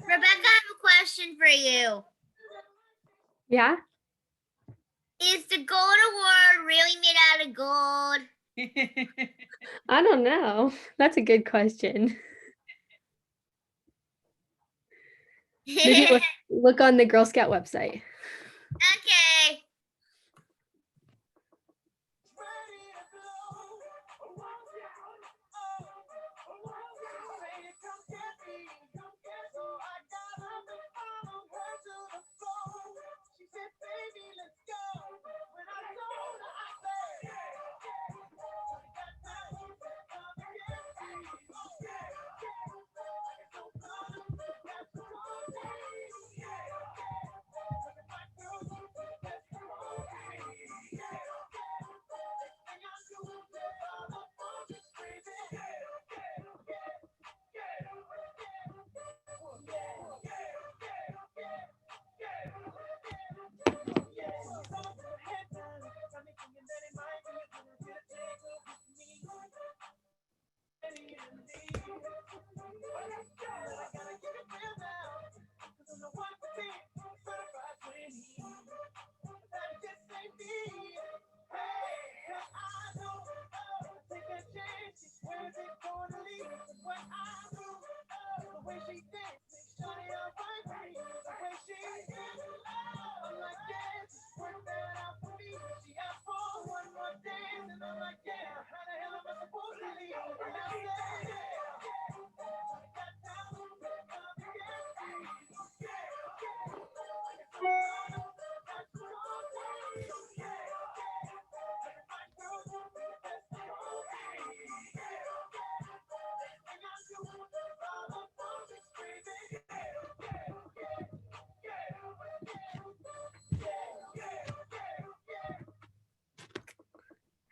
Rebecca, I have a question for you. Yeah? Is the gold award really made out of gold? I don't know. That's a good question. Maybe look on the Girl Scout website. Okay.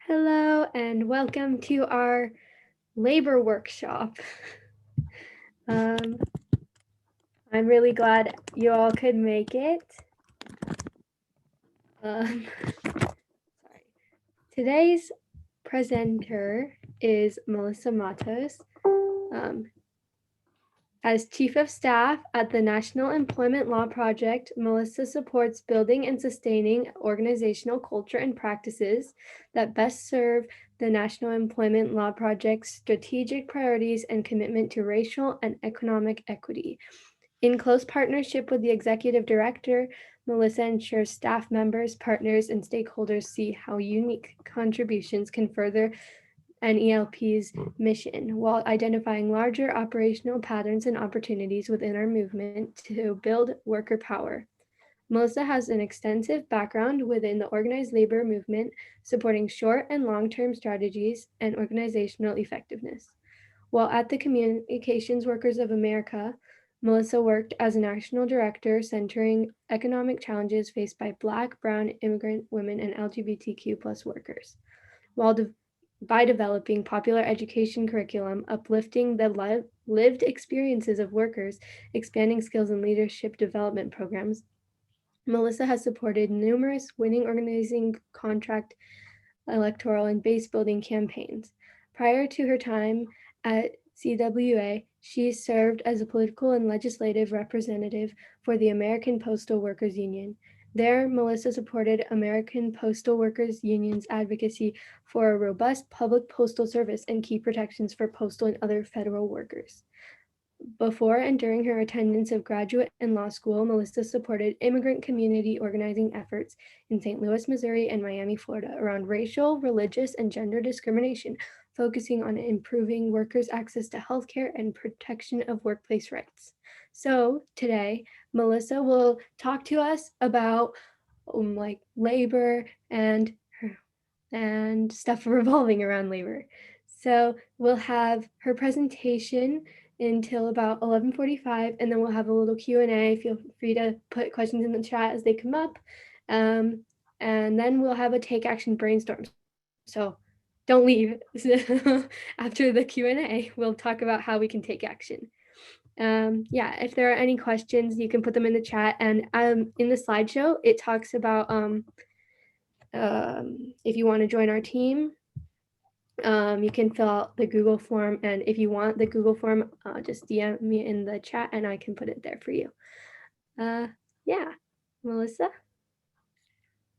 Hello and welcome to our labor workshop. I'm really glad you all could make it. Sorry. Today's presenter is Melissa Matos. As Chief of Staff at the National Employment Law Project, Melissa supports building and sustaining organizational culture and practices that best serve the National Employment Law Project's strategic priorities and commitment to racial and economic equity. In close partnership with the Executive Director, Melissa ensures staff members, partners, and stakeholders see how unique contributions can further NELP's mission, while identifying larger operational patterns and opportunities within our movement to build worker power. Melissa has an extensive background within the organized labor movement, supporting short and long-term strategies and organizational effectiveness. While at the Communications Workers of America, Melissa worked as a national director centering economic challenges faced by Black, Brown, immigrant women, and LGBTQ+ workers, while by developing popular education curriculum, uplifting the lived experiences of workers, expanding skills and leadership development programs. Melissa has supported numerous winning organizing, contract, electoral, and base building campaigns. Prior to her time at CWA, she served as a political and legislative representative for the American Postal Workers Union. There, Melissa supported American Postal Workers Union's advocacy for a robust public postal service and key protections for postal and other federal workers. Before and during her attendance of graduate and law school, Melissa supported immigrant community organizing efforts in St. Louis, Missouri, and Miami, Florida, around racial, religious, and gender discrimination, focusing on improving workers' access to healthcare and protection of workplace rights. So today, Melissa will talk to us about labor and stuff revolving around labor. So we'll have her presentation until about 11:45, and then we'll have a little Q&A. Feel free to put questions in the chat as they come up. And then we'll have a take action brainstorm. So don't leave. After the Q&A, we'll talk about how we can take action. Yeah, if there are any questions, you can put them in the chat. And in the slideshow, it talks about if you want to join our team, you can fill out the Google form. And if you want the Google form, just DM me in the chat and I can put it there for you. Yeah, Melissa?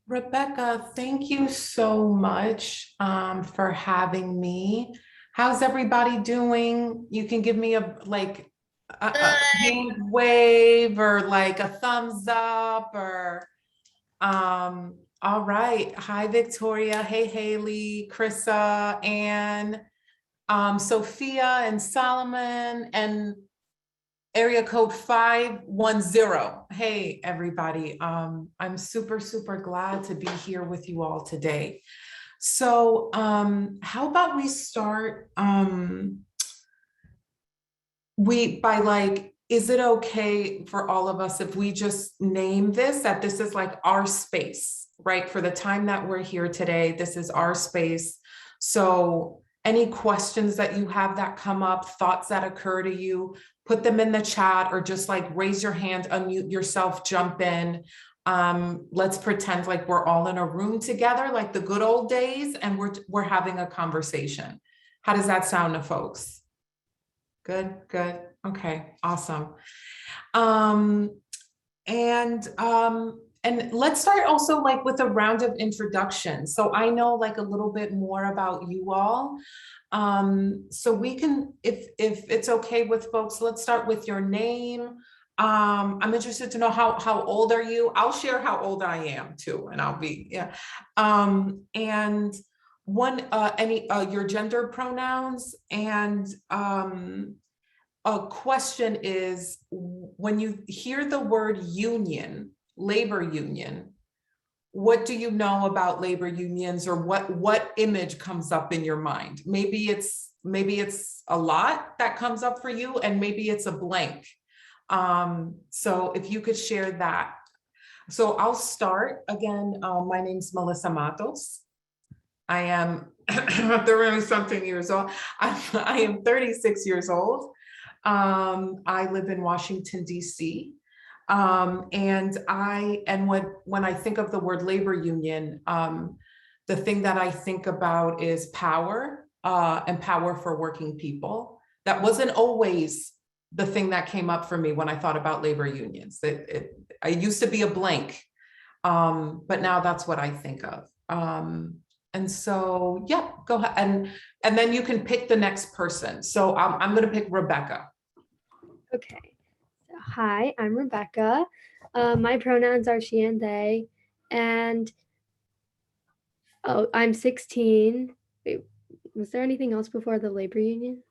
Rebecca, thank you so much for having me. How's everybody doing? You can give me a hand wave or like a thumbs up or all right. Hi, Victoria. Hey, Haley, Krissa, Anne, Sophia and Solomon and area code 510. Hey, everybody. I'm super, super glad to be here with you all today. So how about we start is it okay for all of us if we just name this, that this is like our space, right? For the time that we're here today, this is our space. So any questions that you have that come up, thoughts that occur to you, put them in the chat or just like raise your hand, unmute yourself, jump in. Let's pretend like we're all in a room together, like the good old days, and we're having a conversation. How does that sound to folks? Good, good. Okay, awesome. And let's start also like with a round of introductions. So I know like a little bit more about you all. So we can, if it's okay with folks, let's start with your name. I'm interested to know how old are you? I'll share how old I am too, and I'll be, yeah. And your gender pronouns, and a question is, when you hear the word union, labor union, what do you know about labor unions, or what image comes up in your mind? Maybe it's a lot that comes up for you, and maybe it's a blank. So if you could share that. So I'll start again. My name's Melissa Matos. I am 30-something years old. I am 36 years old. I live in Washington, D.C. And when I think of the word labor union, the thing that I think about is power, and power for working people. That wasn't always the thing that came up for me when I thought about labor unions. I used to be a blank, but now that's what I think of. And so, yeah, go ahead. And then you can pick the next person. So I'm going to pick Rebecca. Okay. So, hi, I'm Rebecca. My pronouns are she and they. And I'm 16. Wait, was there anything else before the labor union?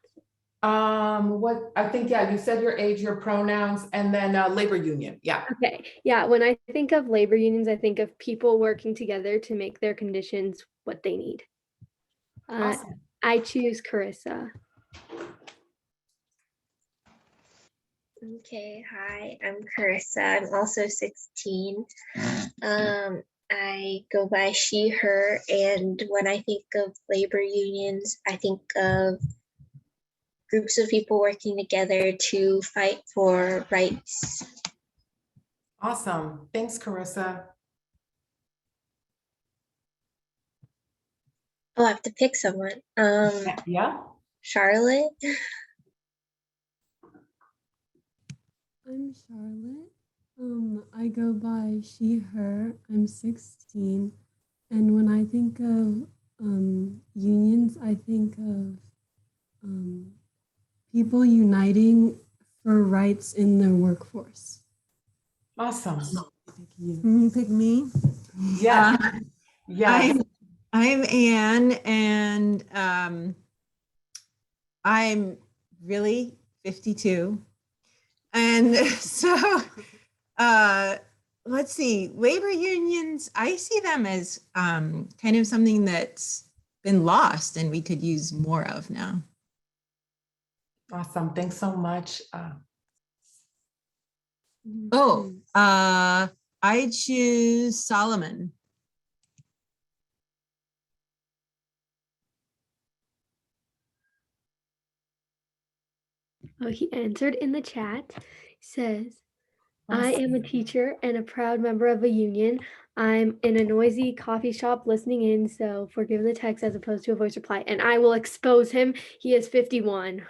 What I think, yeah, you said your age, your pronouns, and then labor union. Yeah. Okay. Yeah. When I think of labor unions, I think of people working together to make their conditions what they need. Awesome. I choose Carissa. Okay, hi, I'm Carissa. I'm also 16. I go by she, her, and when I think of labor unions, I think of groups of people working together to fight for rights. Awesome. Thanks, Carissa. Oh, I have to pick someone. Yeah. Charlotte. I'm Charlotte. I go by she, her. I'm 16. And when I think of unions, I think of people uniting for rights in their workforce. Awesome. You pick me? Yeah. Yeah. I'm Anne, and I'm really 52. And so let's see, labor unions, I see them as kind of something that's been lost and we could use more of now. Awesome. Thanks so much. I choose Solomon. Oh, he answered in the chat. He says, I am a teacher and a proud member of a union. I'm in a noisy coffee shop listening in, so forgive the text as opposed to a voice reply. And I will expose him. He is 51.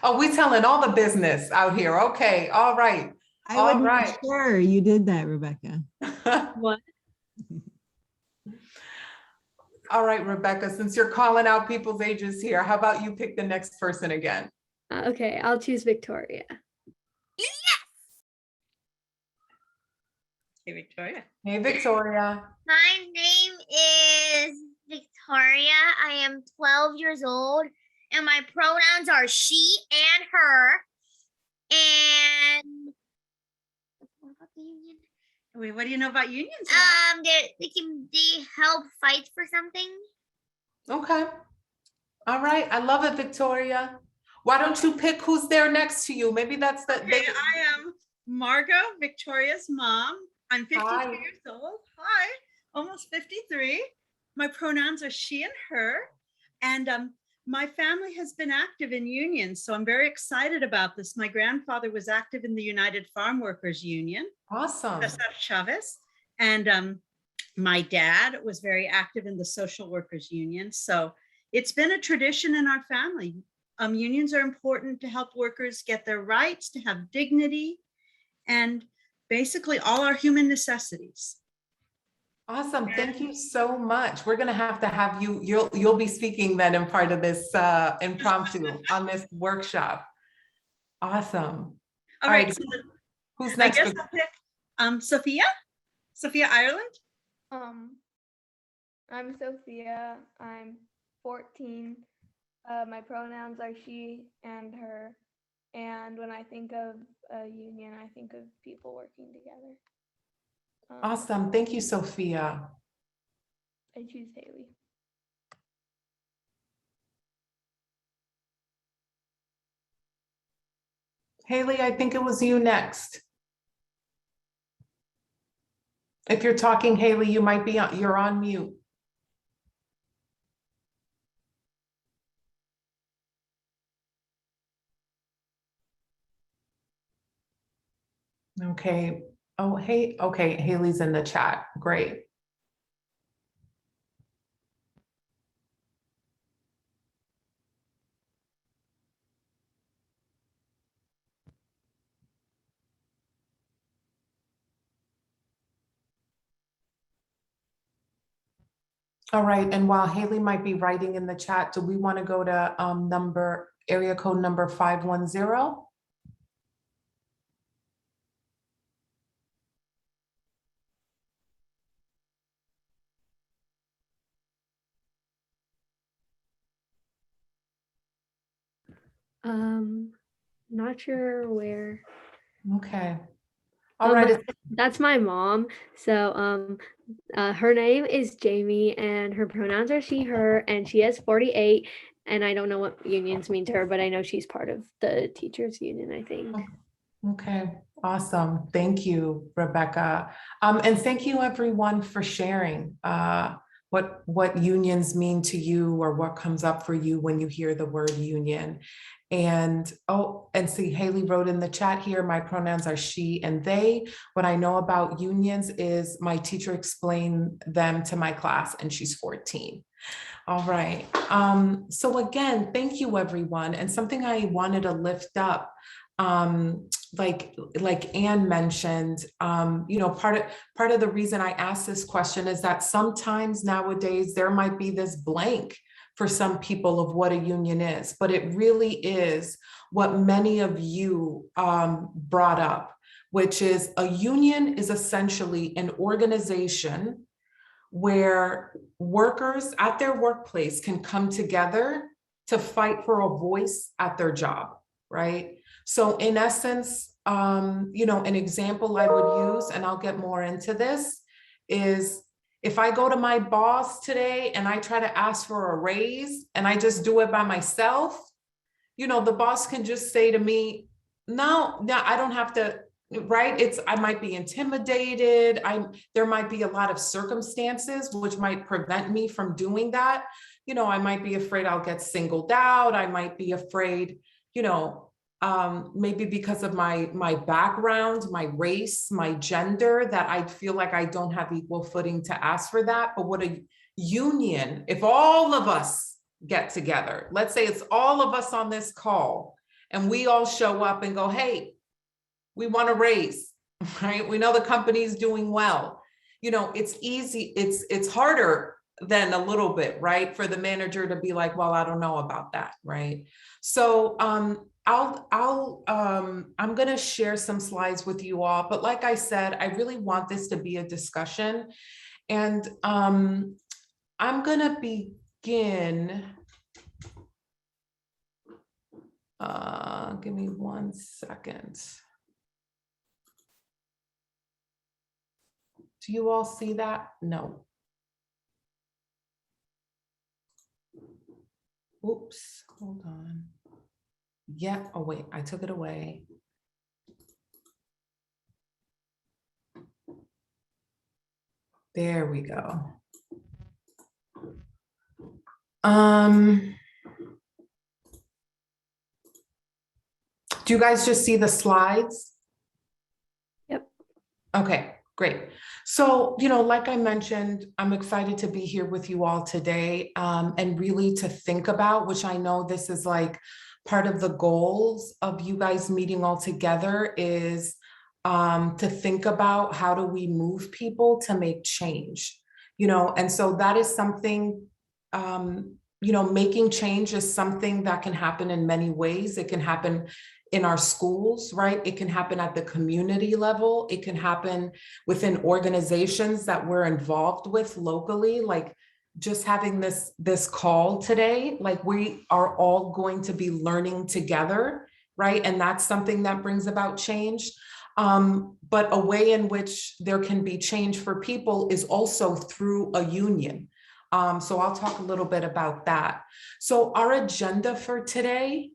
Oh, we telling all the business out here. Okay, all right. I All would right. make sure you did that, Rebecca. What? All right, Rebecca, since you're calling out people's ages here, how about you pick the next person again? Okay, I'll choose Victoria. Hey, Victoria. Hey, Victoria. My name is Victoria. I am 12 years old, and my pronouns are she and her. And what about the union? Wait, what do you know about unions? They help fight for something. Okay. All right, I love it, Victoria. Why don't you pick who's there next to you? Maybe that's the. Okay, I am Margot, Victoria's mom. I'm 52 Hi. years old. Hi, almost 53. My pronouns are she and her. And my family has been active in unions, so I'm very excited about this. My grandfather was active in the United Farm Workers Union, Awesome. Cesar Chavez. And my dad was very active in the Social Workers Union. So it's been a tradition in our family. Unions are important to help workers get their rights, to have dignity, and basically all our human necessities. Awesome. Thank you so much. We're going to have you, you'll be speaking then in part of this impromptu on this workshop. Awesome. All right. So Who's I next? guess I'll pick Sophia Ireland. I'm Sophia. I'm 14. My pronouns are she and her. And when I think of a union, I think of people working together. Awesome. Thank you, Sophia. I choose Haley. Haley, I think it was you next. If you're talking, Haley, you might be you're on mute. Okay. Oh, hey, okay, Haley's in the chat. Great. All right, and while Haley might be writing in the chat, do we want to go to area code number 510? Not sure where. Okay. All right. That's my mom. So her name is Jamie and her pronouns are she, her, and she has 48. And I don't know what unions mean to her, but I know she's part of the teachers union, I think. Okay, awesome. Thank you, Rebecca. And thank you everyone for sharing what unions mean to you or what comes up for you when you hear the word union. And see, Haley wrote in the chat here, my pronouns are she and they. What I know about unions is my teacher explained them to my class and she's 14. All right. So again, thank you everyone. And something I wanted to lift up, like Anne mentioned, part of the reason I asked this question is that sometimes nowadays there might be this blank for some people of what a union is, but it really is what many of you brought up, which is a union is essentially an organization where workers at their workplace can come together to fight for a voice at their job, right? So in essence, an example I would use, and I'll get more into this, is if I go to my boss today and I try to ask for a raise and I just do it by myself, the boss can just say to me, no, I don't have to right? I might be intimidated. There might be a lot of circumstances which might prevent me from doing that. You know, I might be afraid I'll get singled out. I might be afraid, you know, maybe because of my background, my race, my gender, that I feel like I don't have equal footing to ask for that. But what a union, if all of us get together, let's say it's all of us on this call, and we all show up and go, hey, we want to raise, right? We know the company's doing well. You know, it's easy. It's harder than a little bit, right? For the manager to be like, well, I don't know about that, right? So I'm going to share some slides with you all, but like I said, I really want this to be a discussion, and I'm going to begin. Give me 1 second. Do you all see that? No. Oops, hold on. Yeah, oh wait, I took it away. There we go. Do you guys just see the slides? Yep. Okay, great. So, you know, like I mentioned, I'm excited to be here with you all today, and really to think about, which I know this is like part of the goals of you guys meeting all together, is to think about how do we move people to make change, you know, and so that is something, you know, making change is something that can happen in many ways. It can happen in our schools, right? It can happen at the community level. It can happen within organizations that we're involved with locally, like just having this call today, like we are all going to be learning together, right? And that's something that brings about change. But a way in which there can be change for people is also through a union. So I'll talk a little bit about that. So our agenda for today,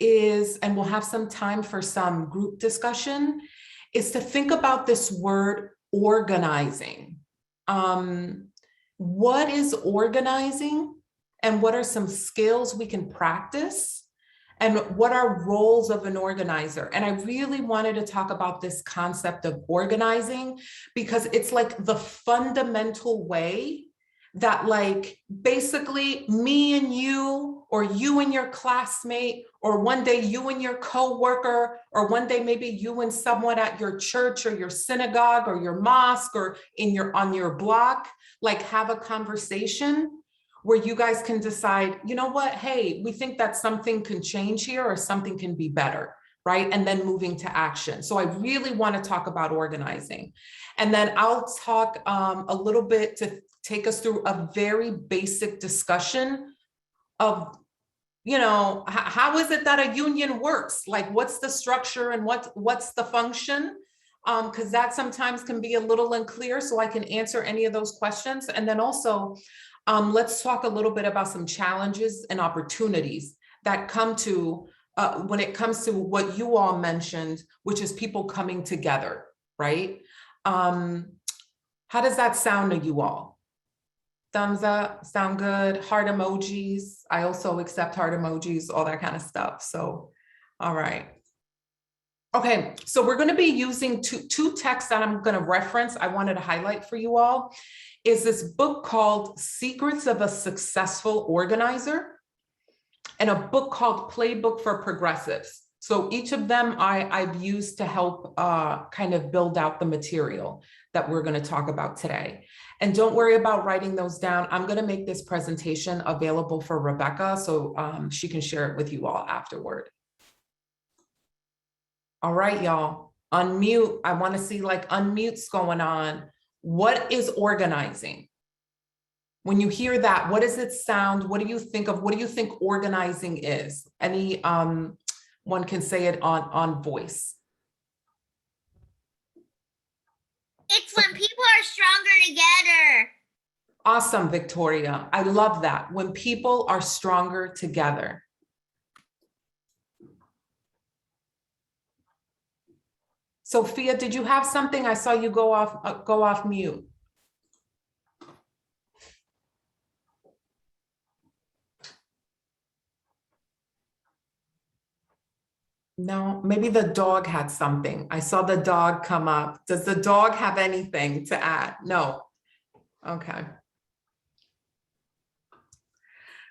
is, and we'll have some time for some group discussion, is to think about this word organizing. What is organizing, and what are some skills we can practice, and what are roles of an organizer? And I really wanted to talk about this concept of organizing because it's like the fundamental way that, like, basically me and you, or you and your classmate, or one day you and your coworker, or one day maybe you and someone at your church or your synagogue or your mosque or on your block, like have a conversation where you guys can decide, you know what, hey, we think that something can change here or something can be better, right? And then moving to action. So I really want to talk about organizing. And then I'll talk a little bit to take us through a very basic discussion of, you know, how is it that a union works? Like, what's the structure and what's the function? Because that sometimes can be a little unclear, so I can answer any of those questions. And then also, let's talk a little bit about some challenges and opportunities that come to, when it comes to what you all mentioned, which is people coming together, right? How does that sound to you all? Thumbs up, sound good, heart emojis. I also accept heart emojis, all that kind of stuff. So, all right. Okay, so we're going to be using two texts that I'm going to reference. I wanted to highlight for you all is this book called Secrets of a Successful Organizer and a book called Playbook for Progressives. So each of them I've used to help kind of build out the material that we're going to talk about today. And don't worry about writing those down. I'm going to make this presentation available for Rebecca so she can share it with you all afterward. All right, y'all, unmute. I want to see like unmutes going on. What is organizing? When you hear that, what does it sound? What do you think of? What do you think organizing is? Any one can say it on voice. It's when people are stronger together. Awesome, Victoria. I love that. When people are stronger together. Sophia, did you have something? I saw you go off mute. No, maybe the dog had something. I saw the dog come up. Does the dog have anything to add? No. Okay.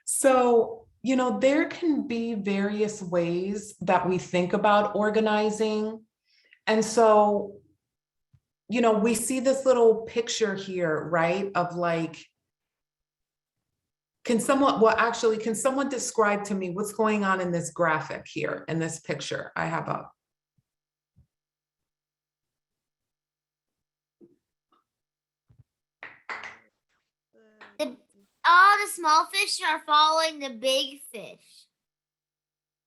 So, there can be various ways that we think about organizing. And so, we see this little picture here, right? Of like, can someone describe to me what's going on in this graphic here, in this picture I have up? All the small fish are following the big fish.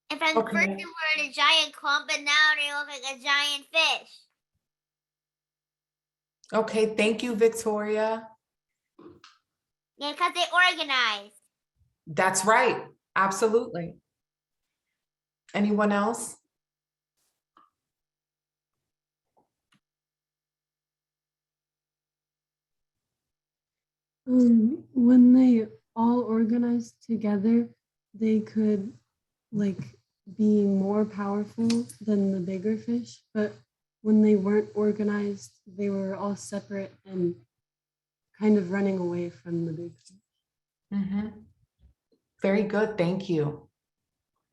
And from Okay. first they were in a giant clump, and now they look like a giant fish. Okay, thank you, Victoria. Yeah, because they organized. That's right, absolutely. Anyone else? When they all organized together, they could like be more powerful than the bigger fish. But when they weren't organized, they were all separate and kind of running away from the big fish. Mm-hmm. Very good, thank you.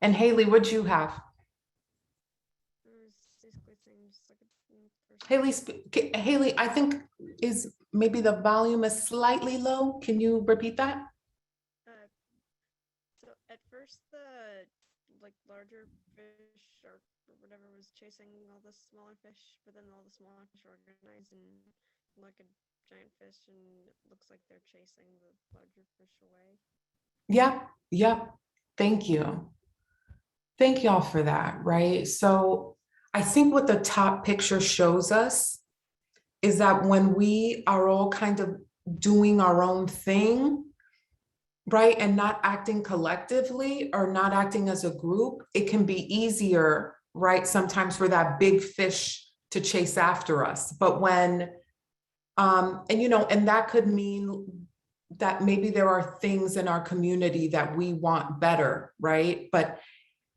And Haley, what'd you have? Haley, I think maybe the volume is slightly low. Can you repeat that? So at first the larger fish or whatever was chasing all the smaller fish, but then all the smaller fish organized and like a giant fish, and it looks like they're chasing the larger fish away. Yeah, thank you. Thank y'all for that, right? So I think what the top picture shows us is that when we are all kind of doing our own thing, right, and not acting collectively or not acting as a group, it can be easier, right, sometimes for that big fish to chase after us. But when, and that could mean that maybe there are things in our community that we want better, right? But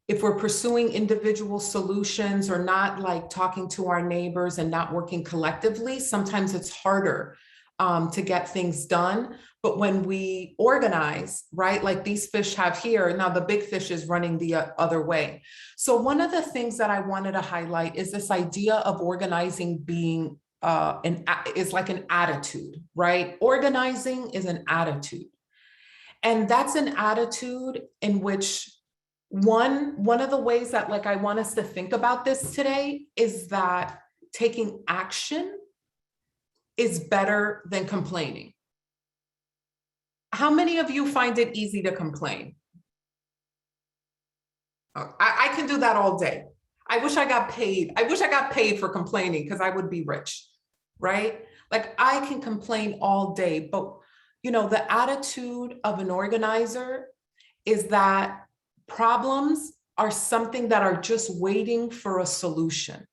if we're pursuing individual solutions or not like talking to our neighbors and not working collectively, sometimes it's harder to get things done. But when we organize, right, like these fish have here, now the big fish is running the other way. So one of the things that I wanted to highlight is this idea of organizing being is like an attitude, right? Organizing is an attitude. And that's an attitude in which one of the ways that like I want us to think about this today is that taking action is better than complaining. How many of you find it easy to complain? Oh, I can do that all day. I wish I got paid. I wish I got paid for complaining because I would be rich, right? Like I can complain all day, but the attitude of an organizer is that problems are something that are just waiting for a solution,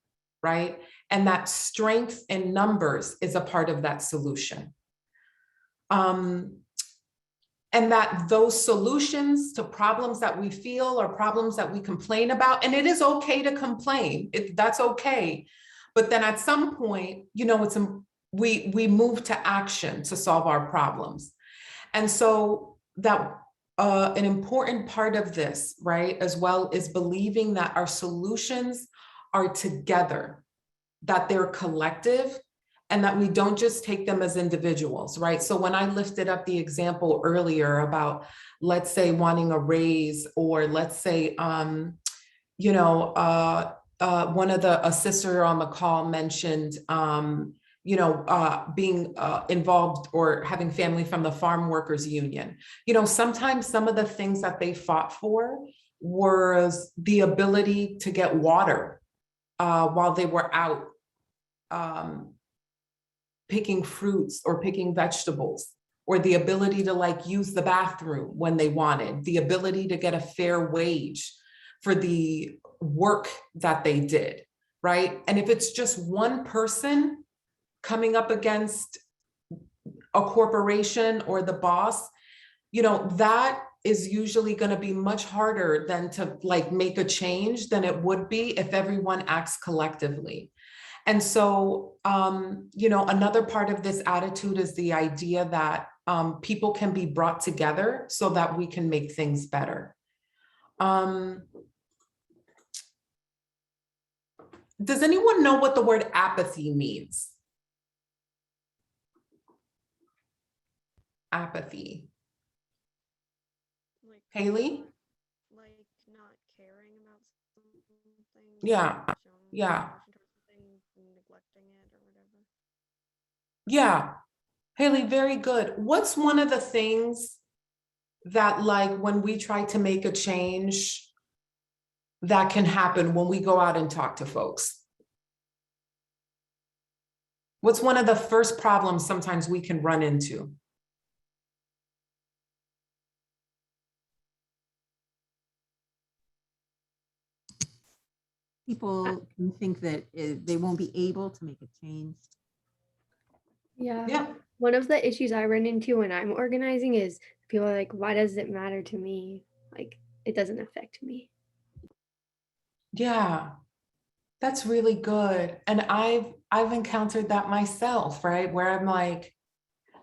right? And that strength in numbers is a part of that solution. And that those solutions to problems that we feel or problems that we complain about, and it is okay to complain, that's okay. But then at some point, we move to action to solve our problems. And so that an important part of this, right, as well, is believing that our solutions are together, that they're collective, and that we don't just take them as individuals, right? So when I lifted up the example earlier about, let's say, wanting a raise, or let's say, one of a sister on the call mentioned, being involved or having family from the farm workers union. Sometimes some of the things that they fought for was the ability to get water while they were out picking fruits or picking vegetables, or the ability to use the bathroom when they wanted, the ability to get a fair wage for the work that they did. right? And if it's just one person coming up against a corporation or the boss, you know, that is usually going to be much harder than to like make a change than it would be if everyone acts collectively. And so, you know, another part of this attitude is the idea that people can be brought together so that we can make things better. Does anyone know what the word apathy means? Apathy. Like, Haley? like not caring about something. Yeah, showing yeah. emotion towards something, neglecting it or whatever. Yeah, Haley, very good. What's one of the things that like when we try to make a change that can happen when we go out and talk to folks? What's one of the first problems sometimes we can run into? People can think that they won't be able to make a change. Yeah. Yeah. One of the issues I run into when I'm organizing is people are like, why does it matter to me? Like, it doesn't affect me. Yeah, that's really good. And I've encountered that myself, right? Where I'm like,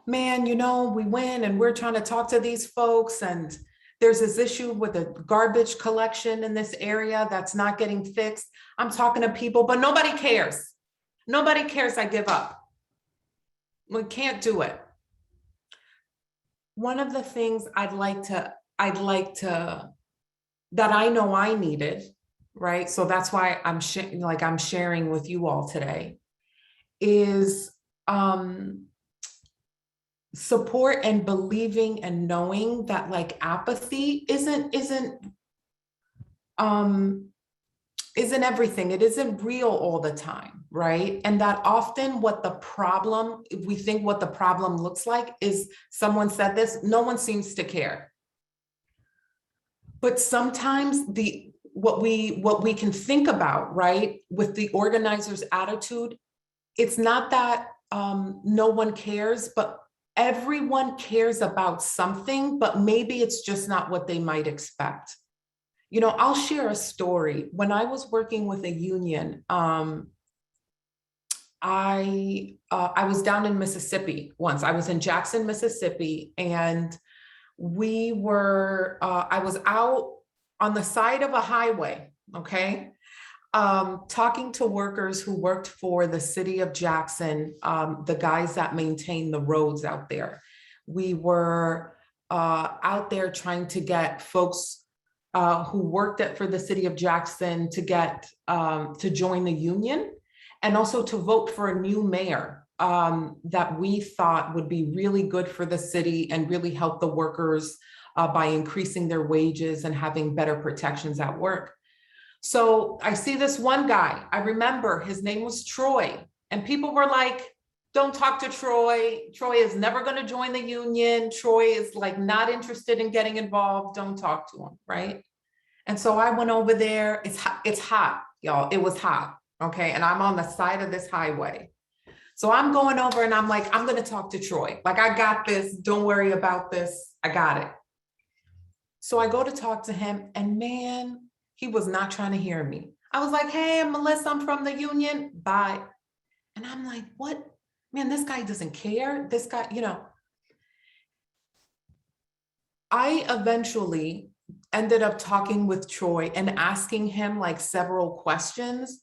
man, you know, we win and we're trying to talk to these folks, and there's this issue with the garbage collection in this area that's not getting fixed. I'm talking to people, but nobody cares. Nobody cares. I give up. We can't do it. One of the things that I know I needed, right? So that's why I'm sharing with you all today, is support and believing and knowing that like apathy isn't everything. It isn't real all the time, right? And that often if we think what the problem looks like is, someone said this, no one seems to care. But sometimes what we can think about, right, with the organizer's attitude, it's not that no one cares, but everyone cares about something, but maybe it's just not what they might expect. You know, I'll share a story. When I was working with a union, I was down in Mississippi once. I was in Jackson, Mississippi, and I was out on the side of a highway, okay, talking to workers who worked for the city of Jackson, the guys that maintain the roads out there. We were out there trying to get folks who worked for the city of Jackson to get to join the union, and also to vote for a new mayor that we thought would be really good for the city and really help the workers by increasing their wages and having better protections at work. So I see this one guy, I remember his name was Troy, and people were like, don't talk to Troy. Troy is never going to join the union. Troy is like not interested in getting involved. Don't talk to him, right? And so I went over there. It's hot, y'all. It was hot, okay? And I'm on the side of this highway. So I'm going over and I'm like, I'm going to talk to Troy. Like, I got this. Don't worry about this. I got it. So I go to talk to him, and man, he was not trying to hear me. I was like, hey, Melissa, I'm from the union. Bye. And I'm like, what? Man, this guy doesn't care. This guy, you know. I eventually ended up talking with Troy and asking him like several questions.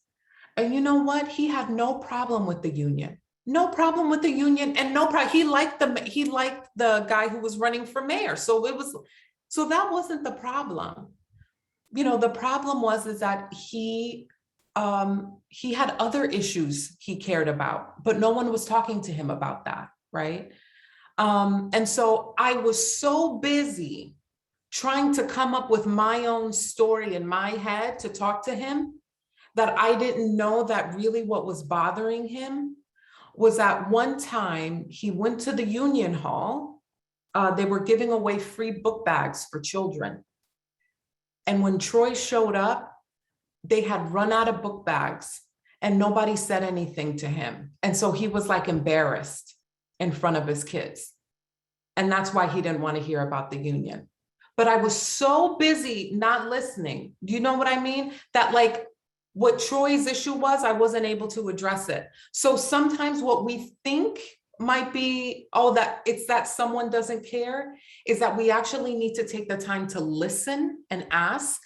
And you know what? He had no problem with the union. No problem with the union, and no problem. He liked the guy who was running for mayor. So that wasn't the problem. You know, the problem is that he had other issues he cared about, but no one was talking to him about that, right? And so I was so busy trying to come up with my own story in my head to talk to him that I didn't know that really what was bothering him was that one time he went to the union hall. They were giving away free book bags for children. And when Troy showed up, they had run out of book bags. and nobody said anything to him. And so he was like embarrassed in front of his kids. And that's why he didn't want to hear about the union. But I was so busy not listening. Do you know what I mean? That like what Troy's issue was, I wasn't able to address it. So sometimes what we think might be, oh, that it's that someone doesn't care, is that we actually need to take the time to listen and ask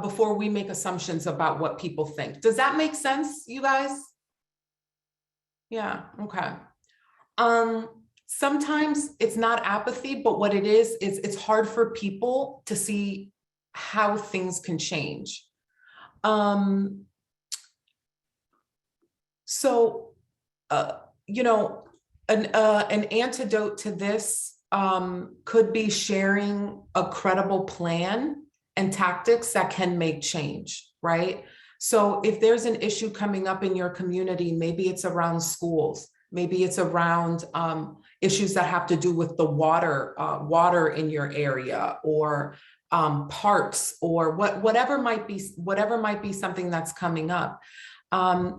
before we make assumptions about what people think. Does that make sense, you guys? Yeah, okay. Sometimes it's not apathy, but what it is it's hard for people to see how things can change. You know, an antidote to this could be sharing a credible plan and tactics that can make change, right? So if there's an issue coming up in your community, maybe it's around schools, maybe it's around issues that have to do with the water in your area, or parks, or whatever might be something that's coming up.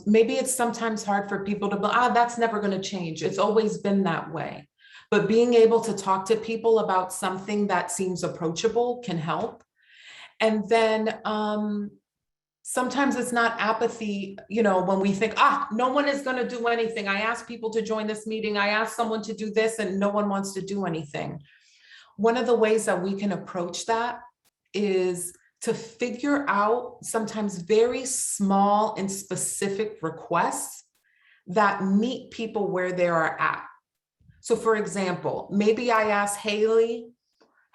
Maybe it's sometimes hard for people to be, that's never going to change. It's always been that way. But being able to talk to people about something that seems approachable can help. And then sometimes it's not apathy, you know, when we think, no one is going to do anything. I asked people to join this meeting. I asked someone to do this and no one wants to do anything. One of the ways that we can approach that is to figure out sometimes very small and specific requests that meet people where they are at. So for example, maybe I ask Haley,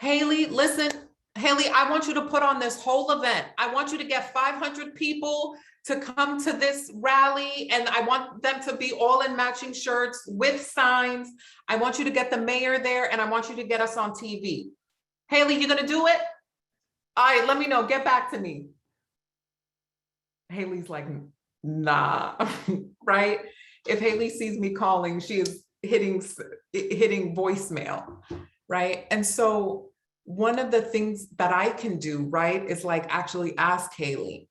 listen, Haley, I want you to put on this whole event. I want you to get 500 people to come to this rally, and I want them to be all in matching shirts with signs. I want you to get the mayor there, and I want you to get us on TV. Haley, you gonna do it? All right, let me know, get back to me. Haley's like, nah, right? If Haley sees me calling, she is hitting voicemail, right? And so one of the things that I can do, right, is like actually ask Haley,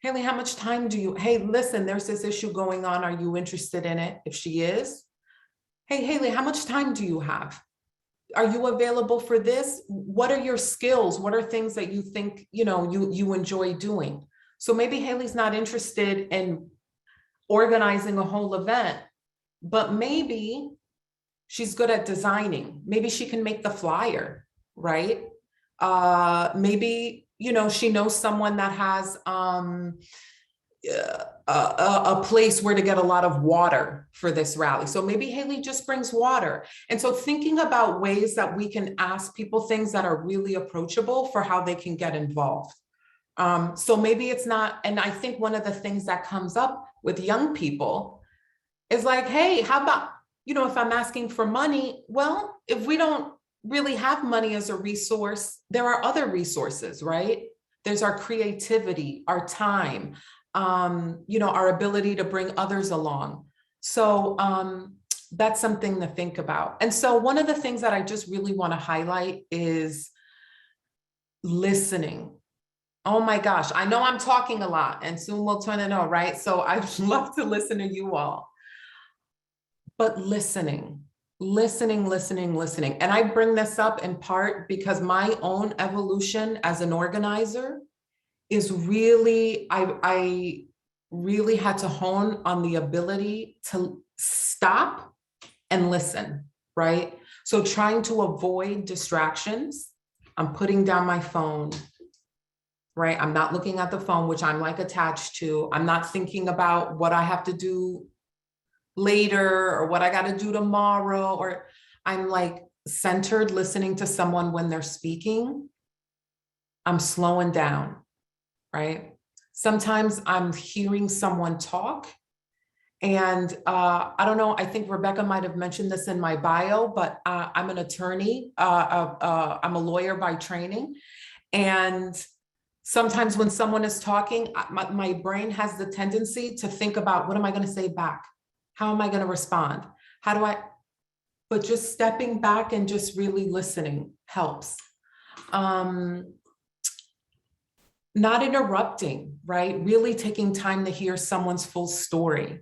how much time do you, hey, listen, there's this issue going on. Are you interested in it? If she is, hey, Haley, how much time do you have? Are you available for this? What are your skills? What are things that you think, you know, you enjoy doing? So maybe Haley's not interested in organizing a whole event, but maybe she's good at designing. Maybe she can make the flyer, right? Maybe, you know, she knows someone that has a place where to get a lot of water for this rally. So maybe Haley just brings water. And so thinking about ways that we can ask people things that are really approachable for how they can get involved. So maybe it's not, and I think one of the things that comes up with young people is like, hey, how about, you know, if I'm asking for money, well, if we don't really have money as a resource, there are other resources, right? There's our creativity, our time, you know, our ability to bring others along. So that's something to think about. And so one of the things that I just really want to highlight is listening. Oh my gosh, I know I'm talking a lot and soon we'll turn it on, right? So I'd love to listen to you all. But listening. And I bring this up in part because my own evolution as an organizer is really, I really had to hone on the ability to stop and listen, right? So trying to avoid distractions. I'm putting down my phone, right? I'm not looking at the phone, which I'm like attached to. I'm not thinking about what I have to do later or what I got to do tomorrow, or I'm like centered listening to someone when they're speaking. I'm slowing down, right? Sometimes I'm hearing someone talk and I don't know, I think Rebecca might have mentioned this in my bio, but I'm an attorney. I'm a lawyer by training. And sometimes when someone is talking, my brain has the tendency to think about, what am I going to say back? How am I going to respond? But just stepping back and just really listening helps. not interrupting, right? Really taking time to hear someone's full story.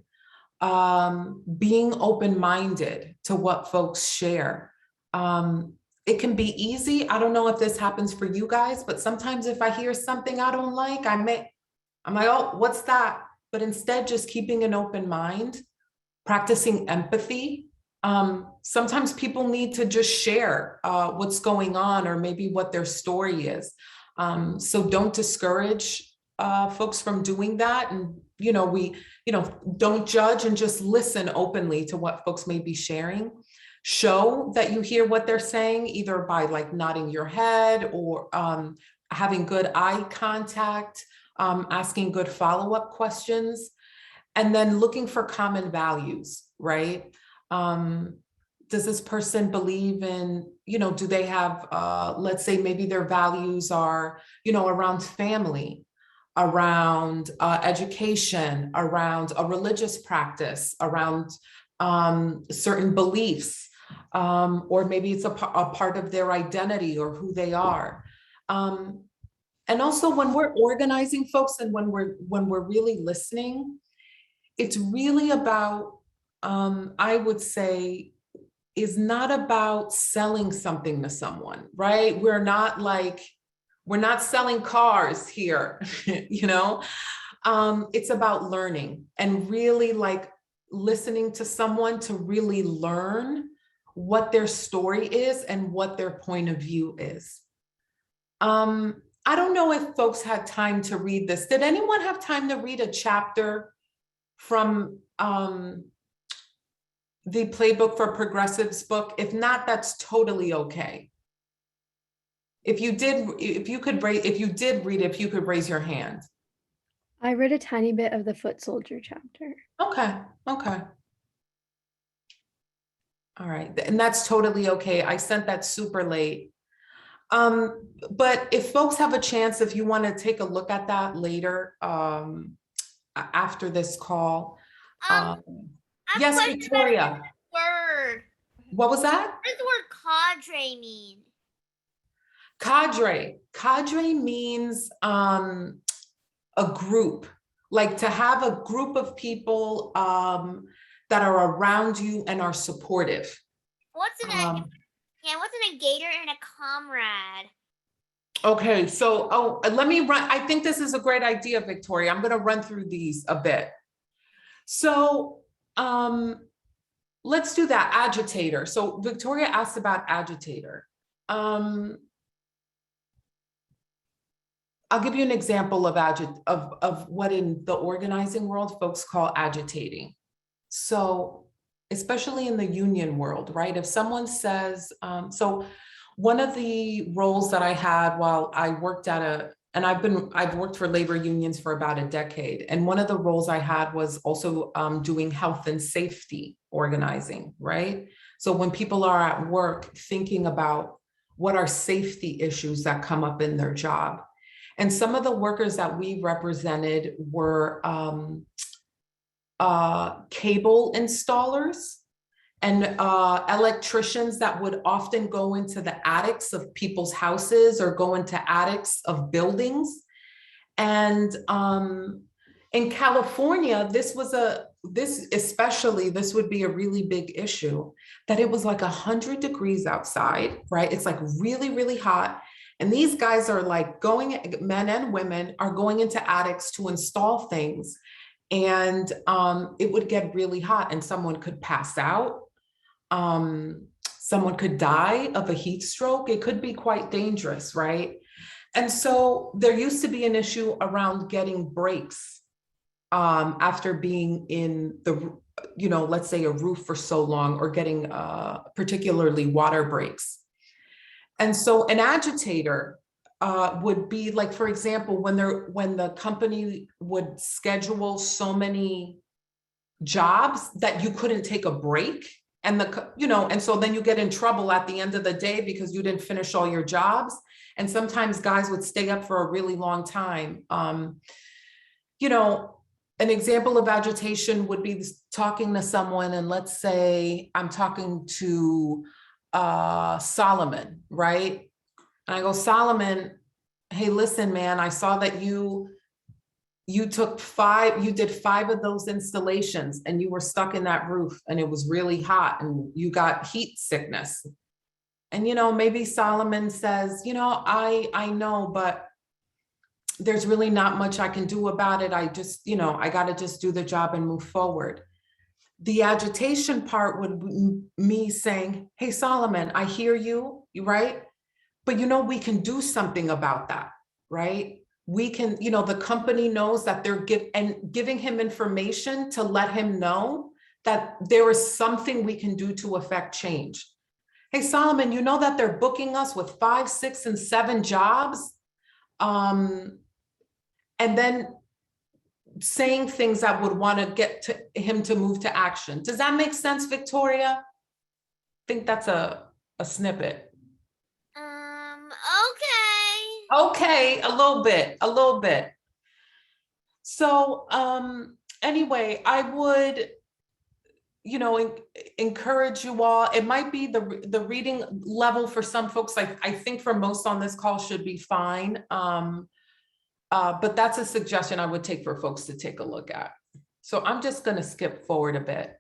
Being open-minded to what folks share. It can be easy. I don't know if this happens for you guys, but sometimes if I hear something I don't like, I'm like, oh, what's that? But instead, just keeping an open mind, practicing empathy. Sometimes people need to just share what's going on or maybe what their story is. So don't discourage folks from doing that. And, don't judge and just listen openly to what folks may be sharing. Show that you hear what they're saying, either by like nodding your head or having good eye contact, asking good follow-up questions, and then looking for common values, right? Does this person believe in, do they have, let's say maybe their values are, around family, around education, around a religious practice, around certain beliefs, or maybe it's a part of their identity or who they are. And also when we're organizing folks and when we're really listening, it's really about, I would say, is not about selling something to someone, right? We're not selling cars here, it's about learning and really like listening to someone to really learn what their story is and what their point of view is. I don't know if folks had time to read this. Did anyone have time to read a chapter from the Playbook for Progressives book? If not, that's totally okay. If you did read it, if you could raise your hand. I read a tiny bit of the Foot Soldier chapter. Okay. All right, and that's totally okay. I sent that super late. But if folks have a chance, if you want to take a look at that later, after this call. Yes, Victoria. Word. What was that? What does the word cadre mean? Cadre means a group, like to have a group of people that are around you and are supportive. What's an gator and a comrade? Okay, so let me run. I think this is a great idea, Victoria. I'm going to run through these a bit. So let's do that. Agitator. So Victoria asked about agitator. I'll give you an example of what in the organizing world folks call agitating. So especially in the union world, right? If someone says, so one of the roles that I had while I worked at I've worked for labor unions for about a decade. And one of the roles I had was also doing health and safety organizing, right? So when people are at work thinking about what are safety issues that come up in their job. And some of the workers that we represented were cable installers and electricians that would often go into the attics of people's houses or go into attics of buildings. And in California, this would be a really big issue, that it was like 100 degrees outside, right? It's like really, really hot. And these guys are like men and women are going into attics to install things. And it would get really hot and someone could pass out. Someone could die of a heat stroke. It could be quite dangerous, right? And so there used to be an issue around getting breaks after being in the, let's say a roof for so long, or getting particularly water breaks. And so an agitator would be like, for example, when the company would schedule so many jobs that you couldn't take a break, and and so then you get in trouble at the end of the day because you didn't finish all your jobs. And sometimes guys would stay up for a really long time. An example of agitation would be talking to someone, and let's say I'm talking to Solomon, right? And I go, Solomon, hey, listen, man, I saw that you did 5 of those installations and you were stuck in that roof and it was really hot and you got heat sickness. And, maybe Solomon says, I know, but there's really not much I can do about it. I just, I got to just do the job and move forward. The agitation part would be me saying, hey, Solomon, I hear you, right? But, we can do something about that, right? We can, the company knows that they're giving him information to let him know that there is something we can do to affect change. Hey, Solomon, you know that they're booking us with 5, 6, and 7 jobs? And then saying things that would want to get to him to move to action. Does that make sense, Victoria? I think that's a snippet. Okay, a little bit. So anyway, I would, encourage you all. It might be the reading level for some folks. I think for most on this call should be fine. But that's a suggestion I would take for folks to take a look at. So I'm just going to skip forward a bit.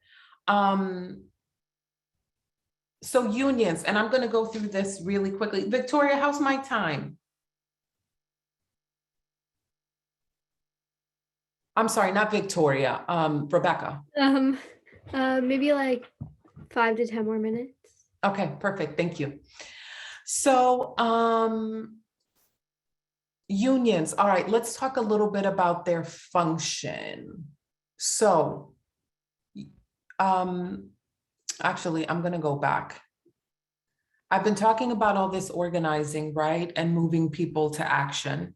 So unions, and I'm going to go through this really quickly. Victoria, how's my time? I'm sorry, not Victoria, Rebecca. Maybe like 5 to 10 more minutes. Okay, perfect. Thank you. So, unions. All right, let's talk a little bit about their function. So, actually, I'm going to go back. I've been talking about all this organizing, right? And moving people to action.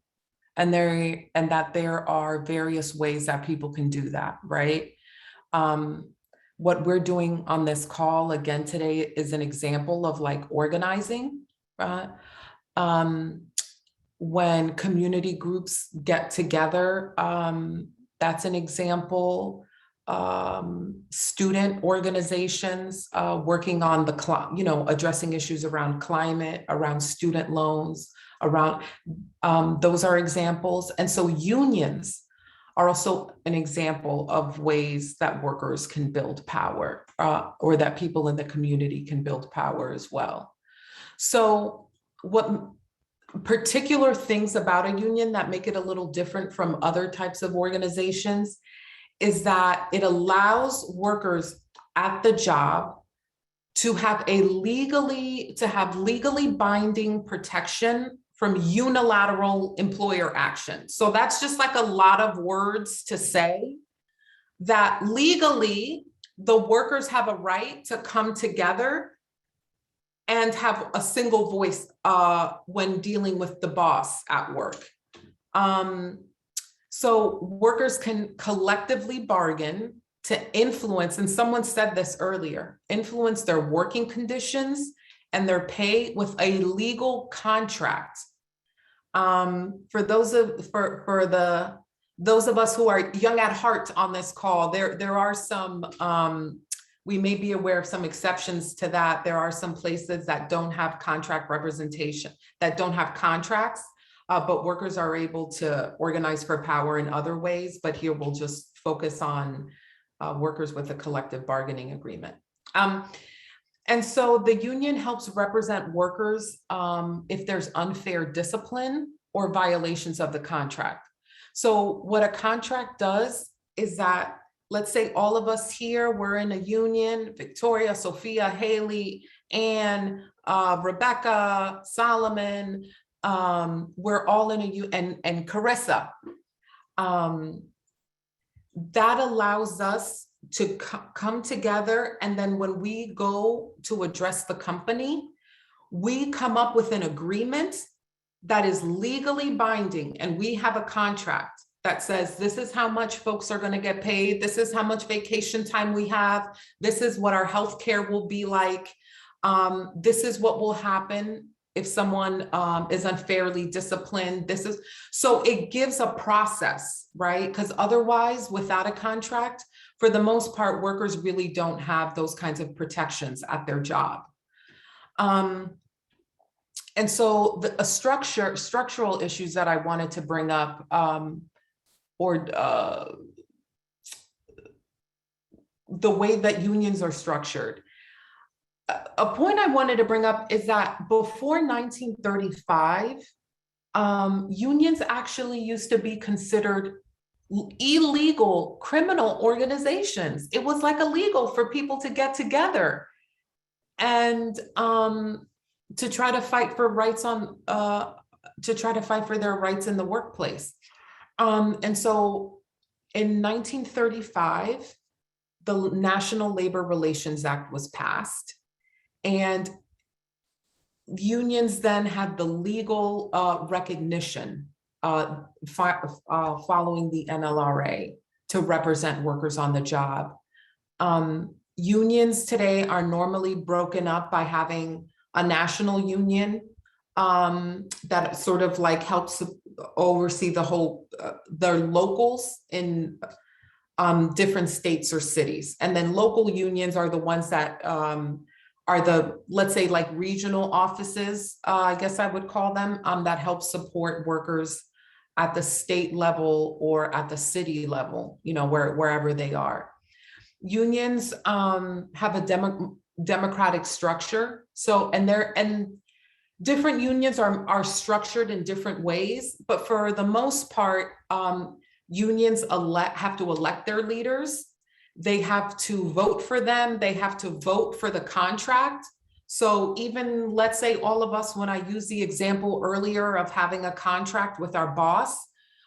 And that there are various ways that people can do that, right? What we're doing on this call again today is an example of like organizing, right? When community groups get together, that's an example. Student organizations working on addressing issues around climate, around student loans, around those are examples. And so unions are also an example of ways that workers can build power, or that people in the community can build power as well. So what particular things about a union that make it a little different from other types of organizations is that it allows workers at the job to have legally binding protection from unilateral employer action. So that's just like a lot of words to say that legally the workers have a right to come together and have a single voice when dealing with the boss at work. So workers can collectively bargain to influence, and someone said this earlier, influence their working conditions and their pay with a legal contract. For those of us who are young at heart on this call, there are some, we may be aware of some exceptions to that. There are some places that don't have contract representation, that don't have contracts, but workers are able to organize for power in other ways. But here we'll just focus on workers with a collective bargaining agreement. And so the union helps represent workers if there's unfair discipline or violations of the contract. So what a contract does is that, let's say all of us here, we're in a union, Victoria, Sophia, Haley, Anne, Rebecca, Solomon, we're all in a union, and Carissa. That allows us to come together, and then when we go to address the company, we come up with an agreement that is legally binding, and we have a contract that says this is how much folks are going to get paid, this is how much vacation time we have, this is what our health care will be like, this is what will happen if someone is unfairly disciplined. So it gives a process, right? Because otherwise, without a contract, for the most part, workers really don't have those kinds of protections at their job. And so structural issues that I wanted to bring up, the way that unions are structured. A point I wanted to bring up is that before 1935, unions actually used to be considered illegal criminal organizations. It was like illegal for people to get together and to try to fight for rights for their rights in the workplace. And so in 1935, the National Labor Relations Act was passed, and unions then had the legal recognition following the NLRA to represent workers on the job. Unions today are normally broken up by having a national union that sort of like helps oversee the whole, their locals in different states or cities. And then local unions are the ones that are the, let's say, like regional offices, I guess I would call them, that help support workers at the state level or at the city level, you know, wherever they are. Unions have a democratic structure. So, and different unions are structured in different ways, but for the most part, unions have to elect their leaders. They have to vote for them. They have to vote for the contract. So even, let's say, all of us, when I used the example earlier of having a contract with our boss,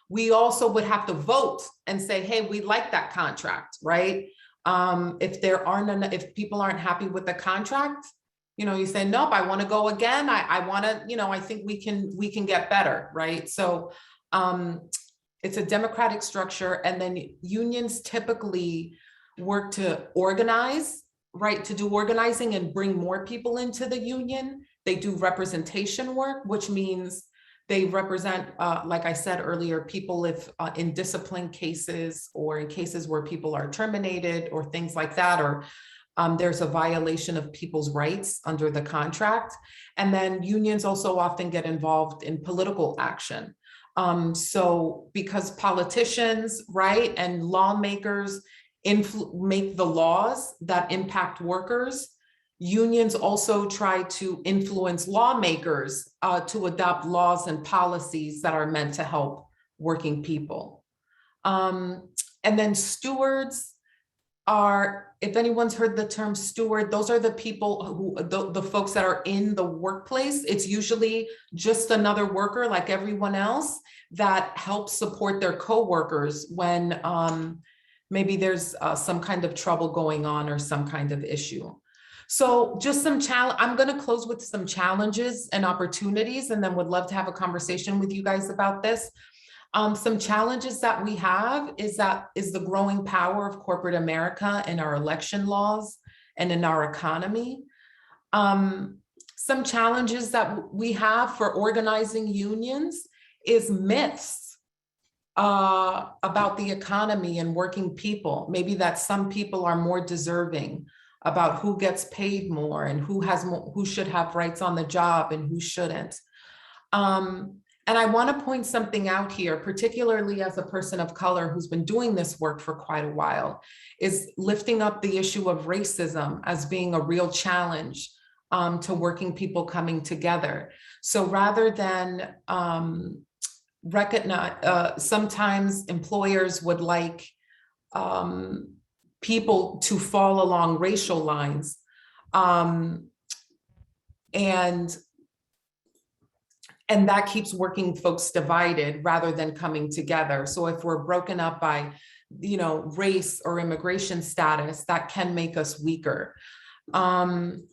we also would have to vote and say, hey, we like that contract, right? If people aren't happy with the contract, you know, you say, nope, I want to go again. I want to, you know, I think we can get better, right? So it's a democratic structure. And then unions typically work to organize, right? To do organizing and bring more people into the union. They do representation work, which means they represent, like I said earlier, people if in discipline cases or in cases where people are terminated or things like that, or there's a violation of people's rights under the contract. And then unions also often get involved in political action. So because politicians, right, and lawmakers make the laws that impact workers, unions also try to influence lawmakers to adopt laws and policies that are meant to help working people. And then stewards are, if anyone's heard the term steward, those are the people who, the folks that are in the workplace. It's usually just another worker like everyone else that helps support their coworkers when maybe there's some kind of trouble going on or some kind of issue. So just some I'm going to close with some challenges and opportunities, and then would love to have a conversation with you guys about this. Some challenges that we have is the growing power of corporate America in our election laws and in our economy. Some challenges that we have for organizing unions is myths about the economy and working people. Maybe that some people are more deserving about who gets paid more and who should have rights on the job and who shouldn't. And I want to point something out here, particularly as a person of color who's been doing this work for quite a while, is lifting up the issue of racism as being a real challenge to working people coming together. So rather than recognize, sometimes employers would like people to fall along racial lines, and that keeps working folks divided rather than coming together. So if we're broken up by, you know, race or immigration status, that can make us weaker. And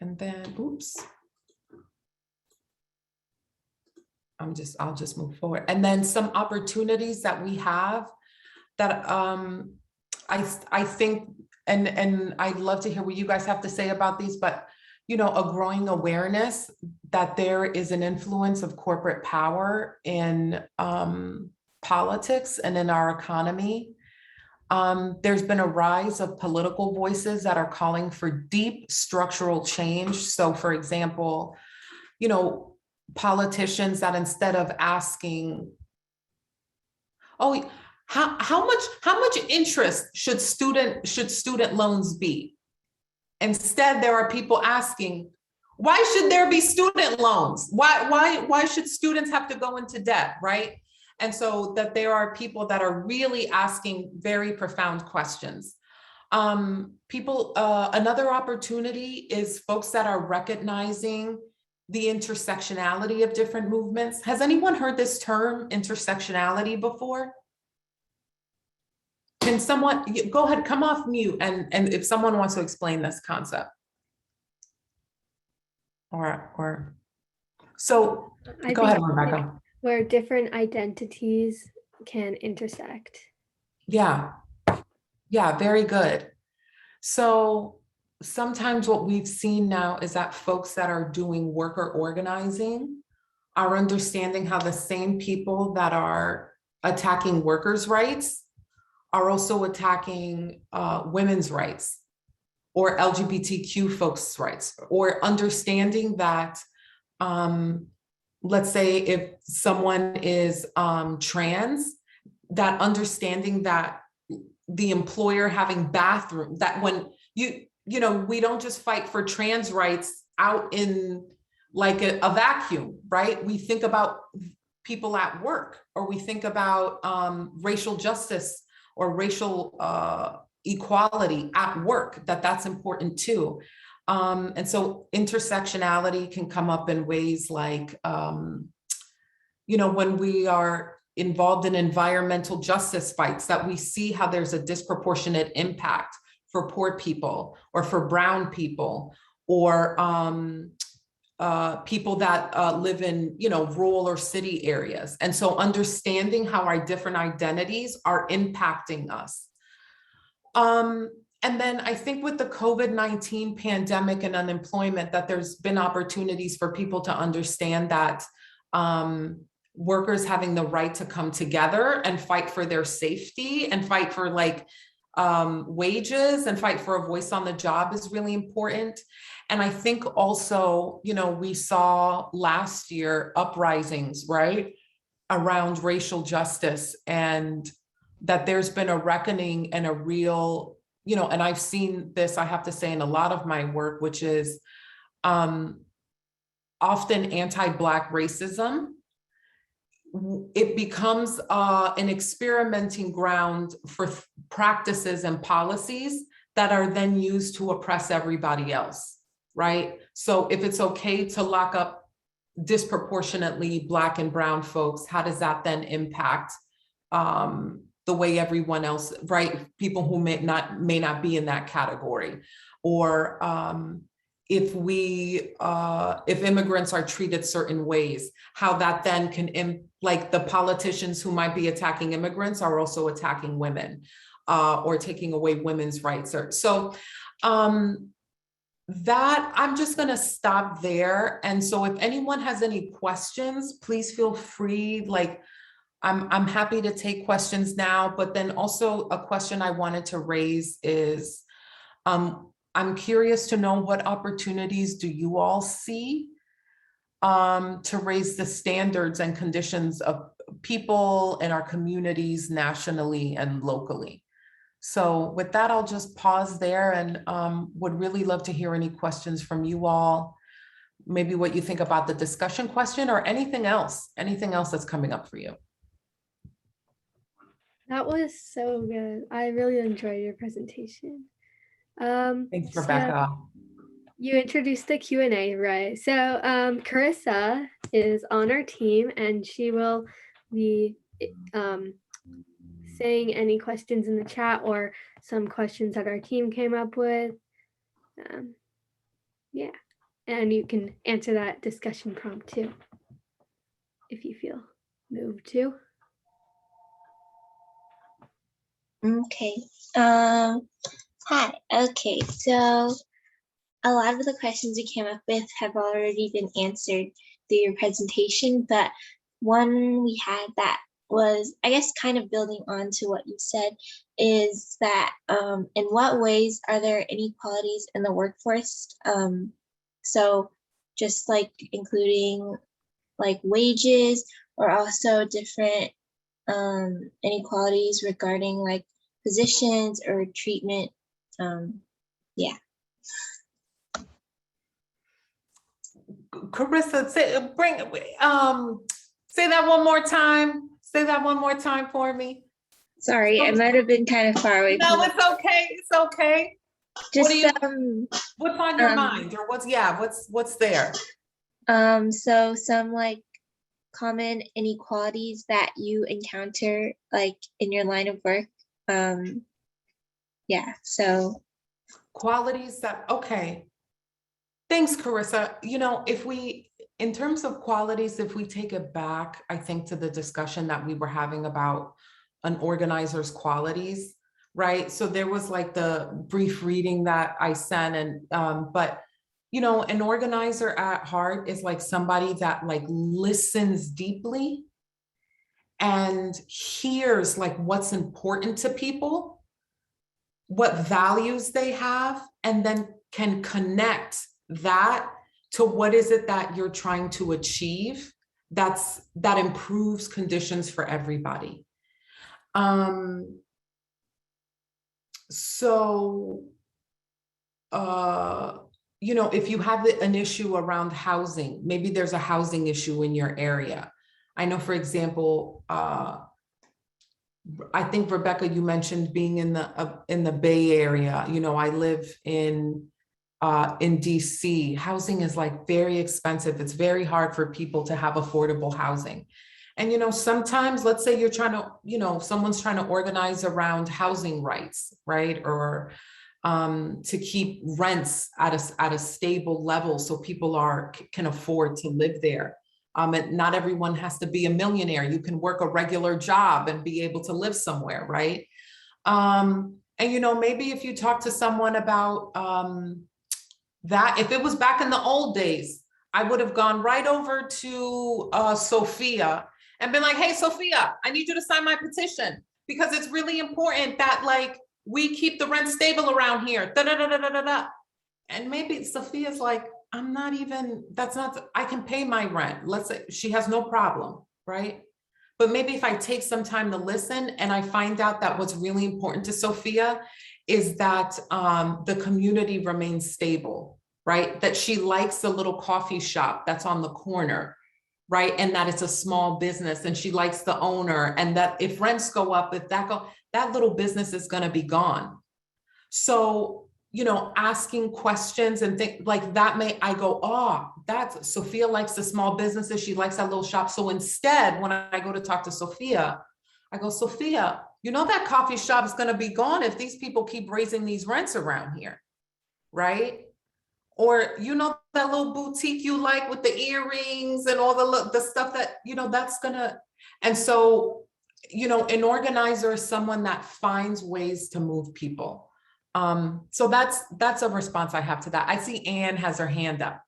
then, oops. I'll just move forward. And then some opportunities that we have that I think, and I'd love to hear what you guys have to say about these, but you know, a growing awareness that there is an influence of corporate power in politics and in our economy. There's been a rise of political voices that are calling for deep structural change. So for example, you know, politicians that instead of asking, oh, how much interest should student loans be? Instead, there are people asking, why should there be student loans? Why should students have to go into debt, right? And so that there are people that are really asking very profound questions. Another opportunity is folks that are recognizing the intersectionality of different movements. Has anyone heard this term intersectionality before? Can someone, go ahead, come off mute, and if someone wants to explain this concept. So go ahead, Rebecca. Where different identities can intersect. Yeah, very good. So sometimes what we've seen now is that folks that are doing worker organizing are understanding how the same people that are attacking workers' rights are also attacking women's rights or LGBTQ folks' rights, or understanding that, let's say if someone is trans, that understanding that the employer having bathroom, that when you know, we don't just fight for trans rights out in like a vacuum, right? We think about people at work, or we think about racial justice or racial equality at work, that's important too. And so intersectionality can come up in ways like, you know, when we are involved in environmental justice fights, that we see how there's a disproportionate impact for poor people or for brown people, or people that live in, you know, rural or city areas. And so understanding how our different identities are impacting us. And then I think with the COVID-19 pandemic and unemployment, that there's been opportunities for people to understand that workers having the right to come together and fight for their safety and fight for like wages and fight for a voice on the job is really important. And I think also, you know, we saw last year uprisings, right, around racial justice, and that there's been a reckoning and a real, you know, and I've seen this, I have to say, in a lot of my work, which is often anti-Black racism. It becomes an experimenting ground for practices and policies that are then used to oppress everybody else, right? So if it's okay to lock up disproportionately Black and brown folks, how does that then impact the way everyone else, right? People who may not be in that category, or if immigrants are treated certain ways, how that then can, like the politicians who might be attacking immigrants are also attacking women, or taking away women's rights. So that I'm just gonna stop there. And so if anyone has any questions, please feel free. Like I'm happy to take questions now, but then also a question I wanted to raise is, I'm curious to know what opportunities do you all see to raise the standards and conditions of people in our communities nationally and locally. So with that, I'll just pause there and would really love to hear any questions from you all. Maybe what you think about the discussion question or anything else that's coming up for you. That was so good. I really enjoyed your presentation. Thanks, Rebecca. So you introduced the Q&A, right? So Carissa is on our team, and she will be saying any questions in the chat or some questions that our team came up with. Yeah, and you can answer that discussion prompt too, if you feel moved to. Okay. Hi. Okay. So a lot of the questions you came up with have already been answered through your presentation, but one we had that was, I guess, kind of building on to what you said, is that in what ways are there inequalities in the workforce? So just like including like wages, or also different inequalities regarding like positions or treatment. Yeah. Carissa, say that one more time. Say that one more time for me. Sorry, I might have been kind of far away. No, from it's okay. It's okay. Just What's on your mind, or what's there? So some like common inequalities that you encounter like in your line of work. Yeah, so Qualities that, okay. Thanks, Carissa. You know, in terms of qualities, if we take it back, I think to the discussion that we were having about an organizer's qualities, right? So there was like the brief reading that I sent, and but you know, an organizer at heart is like somebody that like listens deeply and hears like what's important to people, what values they have, and then can connect that to what is it that you're trying to achieve that improves conditions for everybody. You know, if you have an issue around housing, maybe there's a housing issue in your area. I know, for example, I think, Rebecca, you mentioned being in the Bay Area. You know, I live in DC. Housing is like very expensive. It's very hard for people to have affordable housing. And, you know, sometimes, let's say you're trying to, you know, someone's trying to organize around housing rights, right? Or to keep rents at a stable level so people can afford to live there. And not everyone has to be a millionaire. You can work a regular job and be able to live somewhere, right? And, you know, maybe if you talk to someone about that, if it was back in the old days, I would have gone right over to Sophia and been like, hey, Sophia, I need you to sign my petition because it's really important that like we keep the rent stable around here. Da, da, da, da, da, da. And maybe Sophia's like, I can pay my rent. Let's say she has no problem, right? But maybe if I take some time to listen and I find out that what's really important to Sophia is that the community remains stable, right? That she likes the little coffee shop that's on the corner, right? And that it's a small business and she likes the owner, and that if rents go up, that little business is going to be gone. So, you know, asking questions and think like that I go, oh, that's Sophia likes the small businesses. She likes that little shop. So instead, when I go to talk to Sophia, I go, Sophia, you know, that coffee shop is going to be gone if these people keep raising these rents around here, right? Or, you know, that little boutique you like with the earrings and all the stuff that, you know, that's gonna, and so, you know, an organizer is someone that finds ways to move people. So that's a response I have to that. I see Anne has her hand up.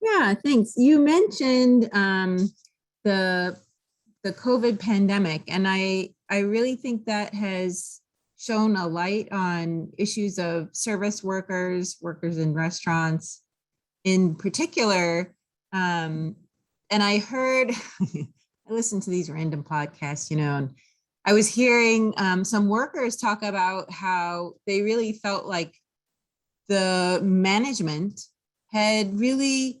Yeah, thanks. You mentioned the COVID pandemic, and I really think that has shone a light on issues of service workers in restaurants in particular. And I heard, I listened to these random podcasts, you know, and I was hearing some workers talk about how they really felt like the management had really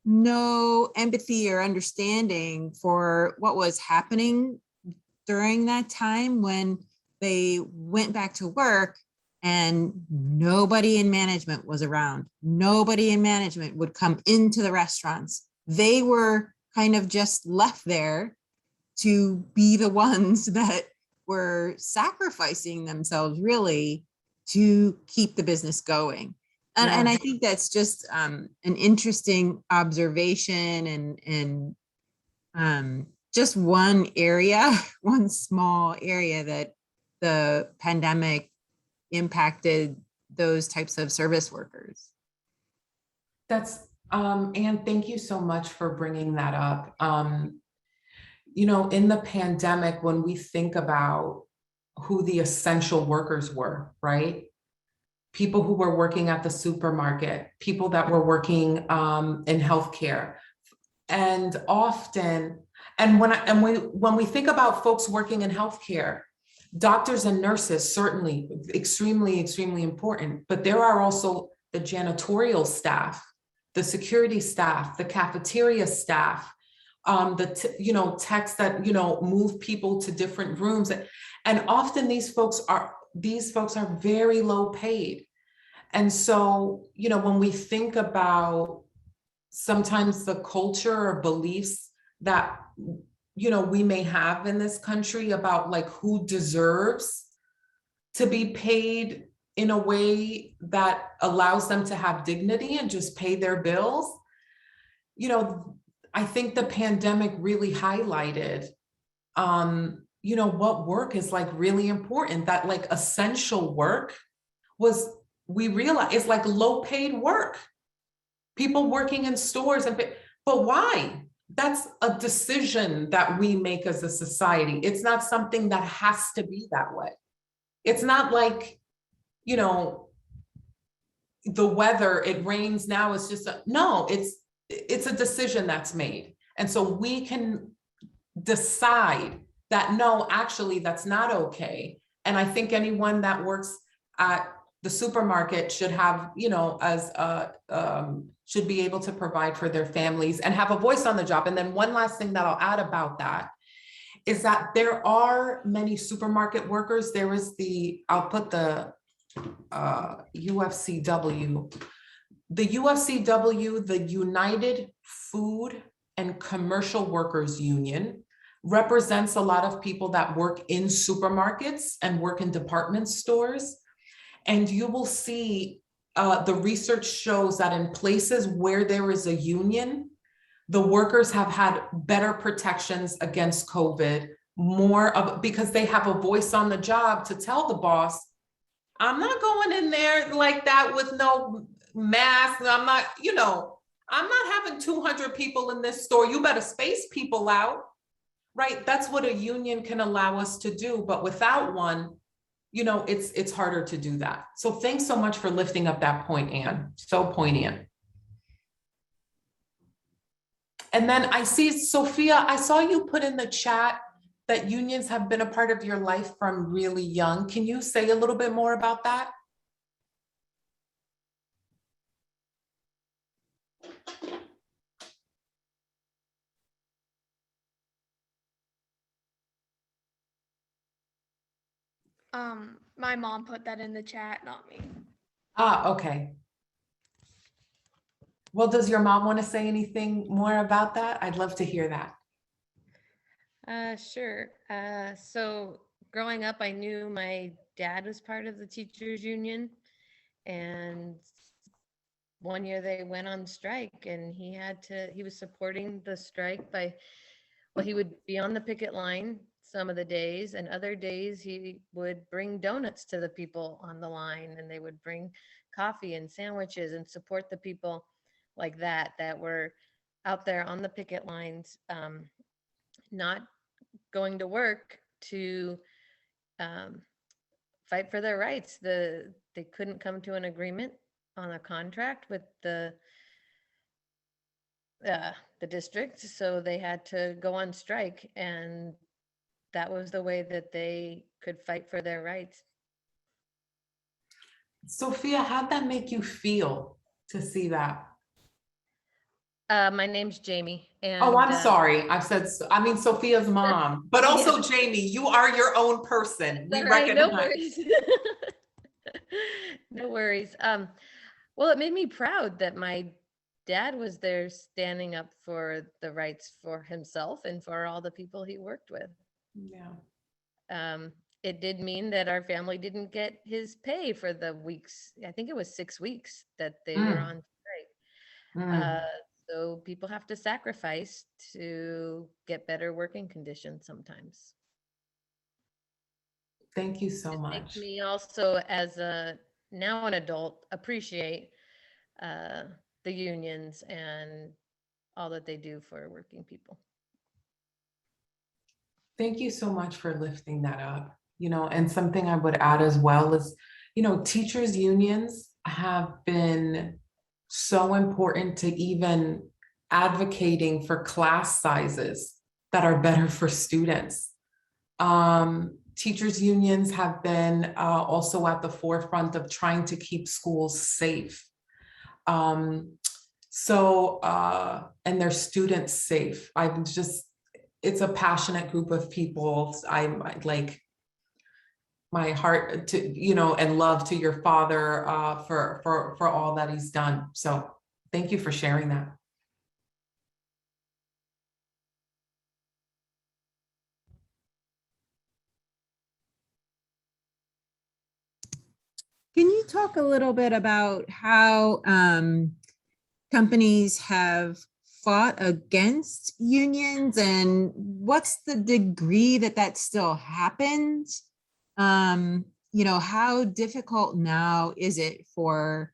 no empathy or understanding for what was happening during that time when they went back to work and nobody in management was around. Nobody in management would come into the restaurants. They were kind of just left there to be the ones that were sacrificing themselves really to keep the business going. And I think that's just an interesting observation and just one area, one small area that the pandemic impacted those types of service workers. That's Anne, thank you so much for bringing that up. You know, in the pandemic, when we think about who the essential workers were, right? People who were working at the supermarket, people that were working in healthcare. And often, and when we think about folks working in healthcare, doctors and nurses certainly extremely, extremely important, but there are also the janitorial staff, the security staff, the cafeteria staff, techs that move people to different rooms, and often these folks are very low paid. And so, when we think about sometimes the culture or beliefs that we may have in this country about like who deserves to be paid in a way that allows them to have dignity and just pay their bills, I think the pandemic really highlighted what work is like really important, that like essential work we realize it's like low paid work. People working in stores, but why? That's a decision that we make as a society. It's not something that has to be that way. It's not like, the weather, it rains now, it's just, no, it's a decision that's made. And so we can decide that, no, actually, that's not okay. And I think anyone that works at the supermarket should have, should be able to provide for their families and have a voice on the job. And then one last thing that I'll add about that is that there are many supermarket workers. There is I'll put the UFCW, the United Food and Commercial Workers Union, represents a lot of people that work in supermarkets and work in department stores. And you will see the research shows that in places where there is a union, the workers have had better protections against COVID, because they have a voice on the job to tell the boss, I'm not going in there like that with no mask. I'm not having 200 people in this store. You better space people out, right? That's what a union can allow us to do. But without one, it's harder to do that. So thanks so much for lifting up that point, Anne. So poignant. And then I see, Sophia, I saw you put in the chat that unions have been a part of your life from really young. Can you say a little bit more about that? My mom put that in the chat, not me. Okay. Well, does your mom want to say anything more about that? I'd love to hear that. Sure. So growing up, I knew my dad was part of the teachers union, and one year they went on strike, and he was supporting the strike by, he would be on the picket line some of the days, and other days he would bring donuts to the people on the line, and they would bring coffee and sandwiches and support the people like that were out there on the picket lines, not going to work to fight for their rights. They couldn't come to an agreement on a contract with the district, so they had to go on strike, and that was the way that they could fight for their rights. Sophia, how'd that make you feel to see that? My name's Jamie. And I'm sorry. I mean Sophia's mom, but also Jamie, you are your own person. We recognize. No worries. No worries. Well, it made me proud that my dad was there standing up for the rights for himself and for all the people he worked with. Yeah. It did mean that our family didn't get his pay for the weeks. I think it was 6 weeks that they were on strike. So people have to sacrifice to get better working conditions sometimes. Thank you so much. It makes me also, as now an adult, appreciate the the unions and all that they do for working people. Thank you so much for lifting that up. And something I would add as well is, teachers' unions have been so important to even advocating for class sizes that are better for students. Teachers' unions have been also at the forefront of trying to keep schools safe. And their students safe. It's a passionate group of people. I'm like, my heart to, and love to your father for all that he's done. So thank you for sharing that. Can you talk a little bit about how companies have fought against unions and what's the degree that still happens? How difficult now is it for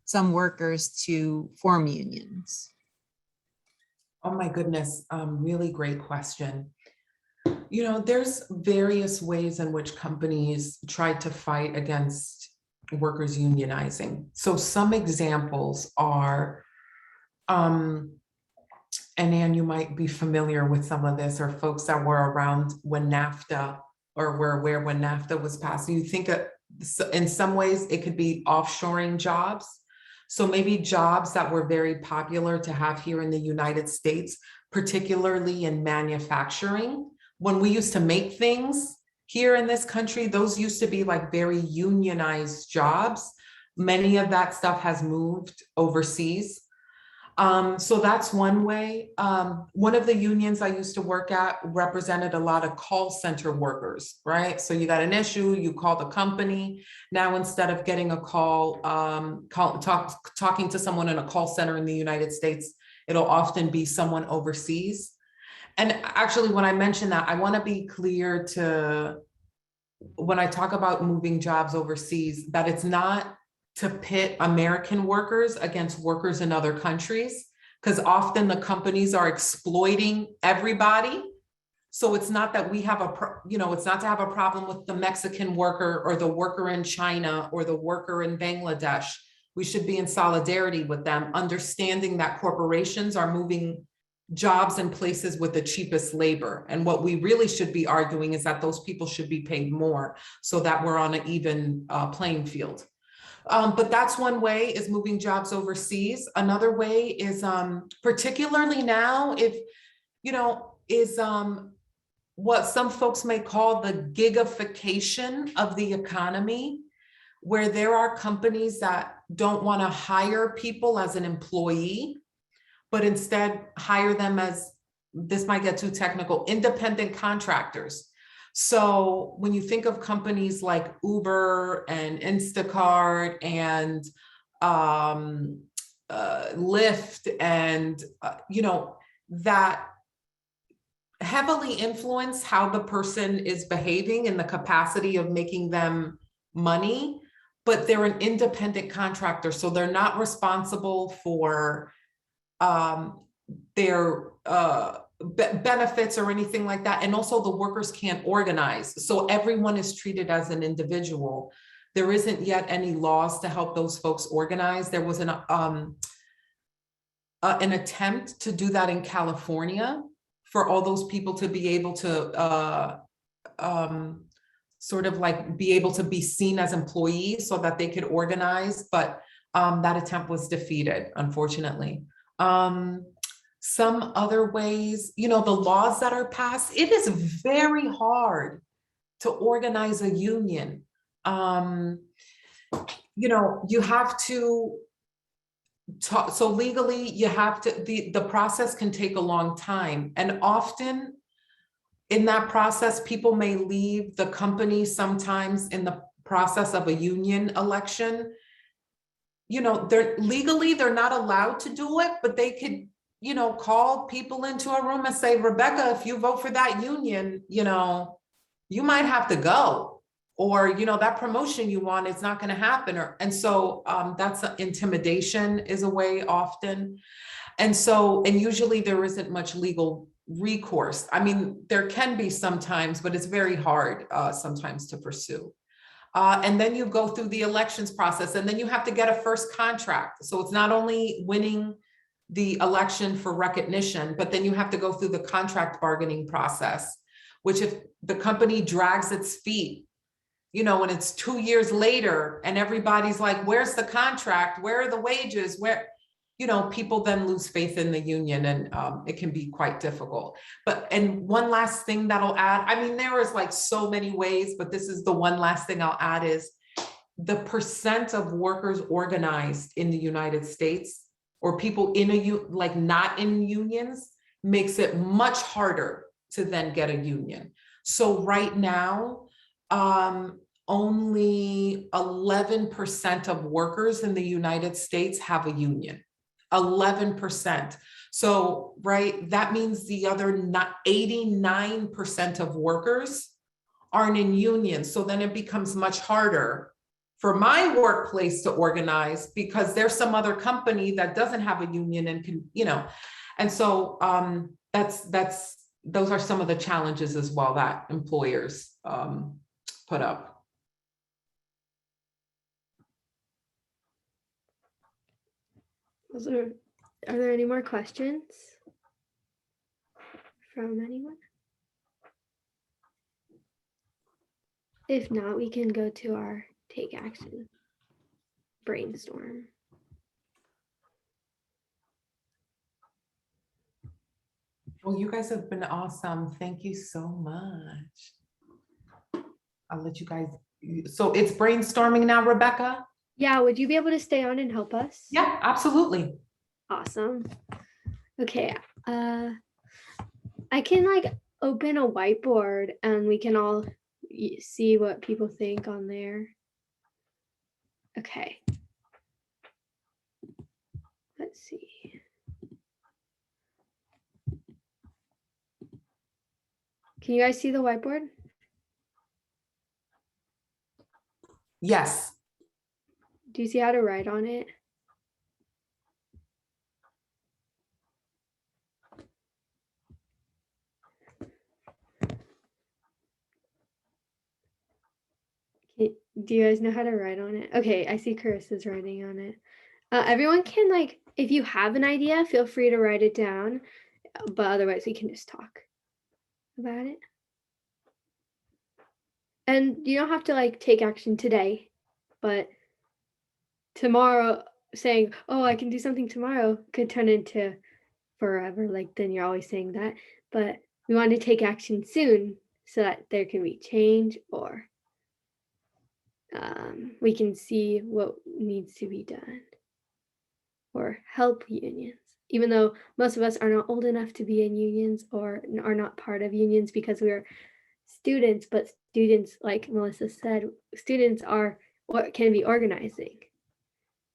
some workers to form unions? Oh my goodness, really great question. There's various ways in which companies try to fight against workers unionizing. So some examples are, and Anne, you might be familiar with some of this, or folks that were around when NAFTA, or were aware when NAFTA was passed. You think in some ways it could be offshoring jobs. So maybe jobs that were very popular to have here in the United States, particularly in manufacturing. When we used to make things here in this country, those used to be like very unionized jobs. Many of that stuff has moved overseas. So that's one way. One of the unions I used to work at represented a lot of call center workers, right? So you got an issue, you call the company. Now, instead of getting a call, talking to someone in a call center in the United States, it'll often be someone overseas. And actually, when I mention that, I want to be clear to, when I talk about moving jobs overseas, that it's not to pit American workers against workers in other countries, because often the companies are exploiting everybody. So it's not that we have it's not to have a problem with the Mexican worker or the worker in China or the worker in Bangladesh. We should be in solidarity with them, understanding that corporations are moving jobs in places with the cheapest labor. And what we really should be arguing is that those people should be paid more so that we're on an even playing field. But that's one way, is moving jobs overseas. Another way is, particularly now, is what some folks may call the gigification of the economy, where there are companies that don't want to hire people as an employee, but instead hire them as, this might get too technical, independent contractors. So when you think of companies like Uber and Instacart and Lyft and, that heavily influence how the person is behaving in the capacity of making them money, but they're an independent contractor. So they're not responsible for their benefits or anything like that. And also the workers can't organize. So everyone is treated as an individual. There isn't yet any laws to help those folks organize. There was an attempt to do that in California for all those people to be able to sort of like be able to be seen as employees so that they could organize. But that attempt was defeated, unfortunately. Some other ways, the laws that are passed, it is very hard to organize a union. You have to talk, so legally you have to, the process can take a long time. And often in that process, people may leave the company sometimes in the process of a union election. They're not allowed to do it, but they could, call people into a room and say, Rebecca, if you vote for that union, you might have to go. or, you know, that promotion you want is not going to happen. And so that's intimidation is a way often. And so, and usually there isn't much legal recourse. I mean, there can be sometimes, but it's very hard sometimes to pursue. And then you go through the elections process, and then you have to get a first contract. So it's not only winning the election for recognition, but then you have to go through the contract bargaining process, which if the company drags its feet, you know, when it's 2 years later and everybody's like, where's the contract? Where are the wages? Where, you know, people then lose faith in the union, and it can be quite difficult. But, and one last thing that I'll add, I mean, there is like so many ways, but this is the one last thing I'll add is the percent of workers organized in the United States, or people in like not in unions, makes it much harder to then get a union. So right now, only 11% of workers in the United States have a union. 11%. So, right, that means the other 89% of workers aren't in unions. So then it becomes much harder for my workplace to organize, because there's some other company that doesn't have a union and can, you know, and so those are some of the challenges as well that employers put up. Are there any more questions from anyone? If not, we can go to our take action brainstorm. Well, you guys have been awesome. Thank you so much. I'll let you guys, so it's brainstorming now, Rebecca? Yeah, would you be able to stay on and help us? Yeah, absolutely. Awesome. Okay, I can like open a whiteboard and we can all see what people think on there. Okay. Let's see. Can you guys see the whiteboard? Yes. Do you see how to write on it? Do you guys know how to write on it? Okay, I see Carissa's writing on it. Everyone can, like, if you have an idea, feel free to write it down, but otherwise we can just talk about it. And you don't have to like take action today, but tomorrow saying, oh, I can do something tomorrow could turn into forever. Like then you're always saying that, but we want to take action soon so that there can be change, or we can see what needs to be done or help unions, even though most of us are not old enough to be in unions or are not part of unions because we're students. But students, like Melissa said, students are or can be organizing,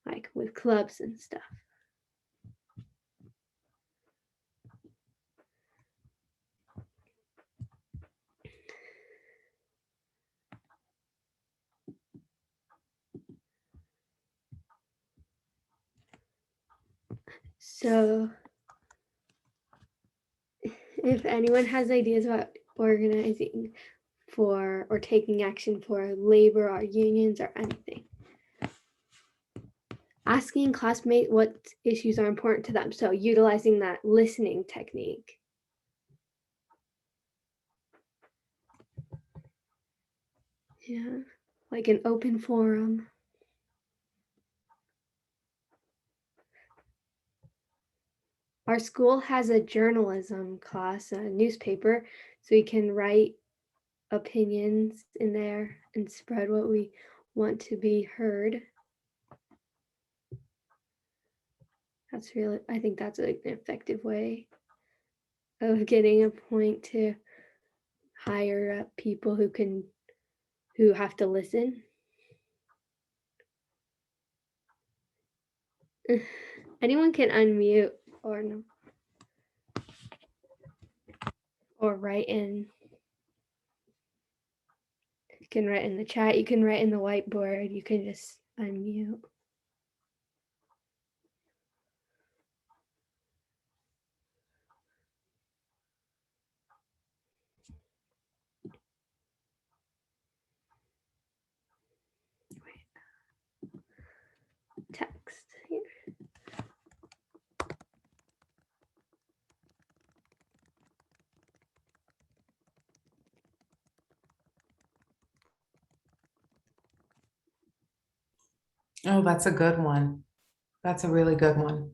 like with clubs and stuff. So if anyone has ideas about organizing for or taking action for labor or unions or anything, asking classmates what issues are important to them. So utilizing that listening technique. Yeah, like an open forum. Our school has a journalism class, a newspaper, so we can write opinions in there and spread what we want to be heard. That's really, I think that's an effective way of getting a point to hire up people who have to listen. Anyone can unmute or no, or write in. can write in the chat, you can write in the whiteboard, you can just unmute. Text here. Oh, that's a good one. That's a really good one.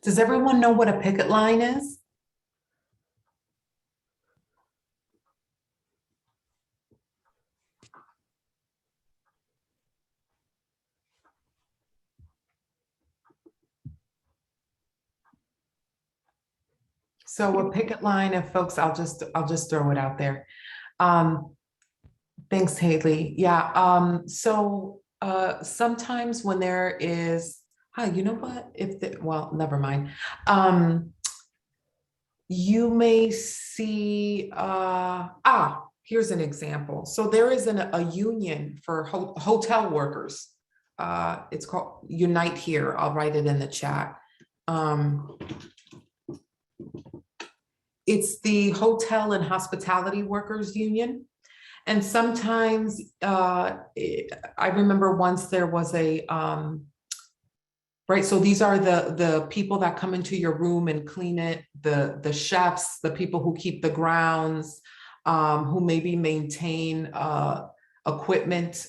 Does everyone know what a picket line is? So a picket line, if folks, I'll just throw it out there. Thanks, Haley. Yeah, sometimes when there is, you know what, well, never mind. You may see, here's an example. So there is a union for hotel workers. It's called Unite Here. I'll write it in the chat. It's the Hotel and Hospitality Workers Union. And sometimes, I remember once there was a, right, so these are the people that come into your room and clean it, the chefs, the people who keep the grounds, who maybe maintain equipment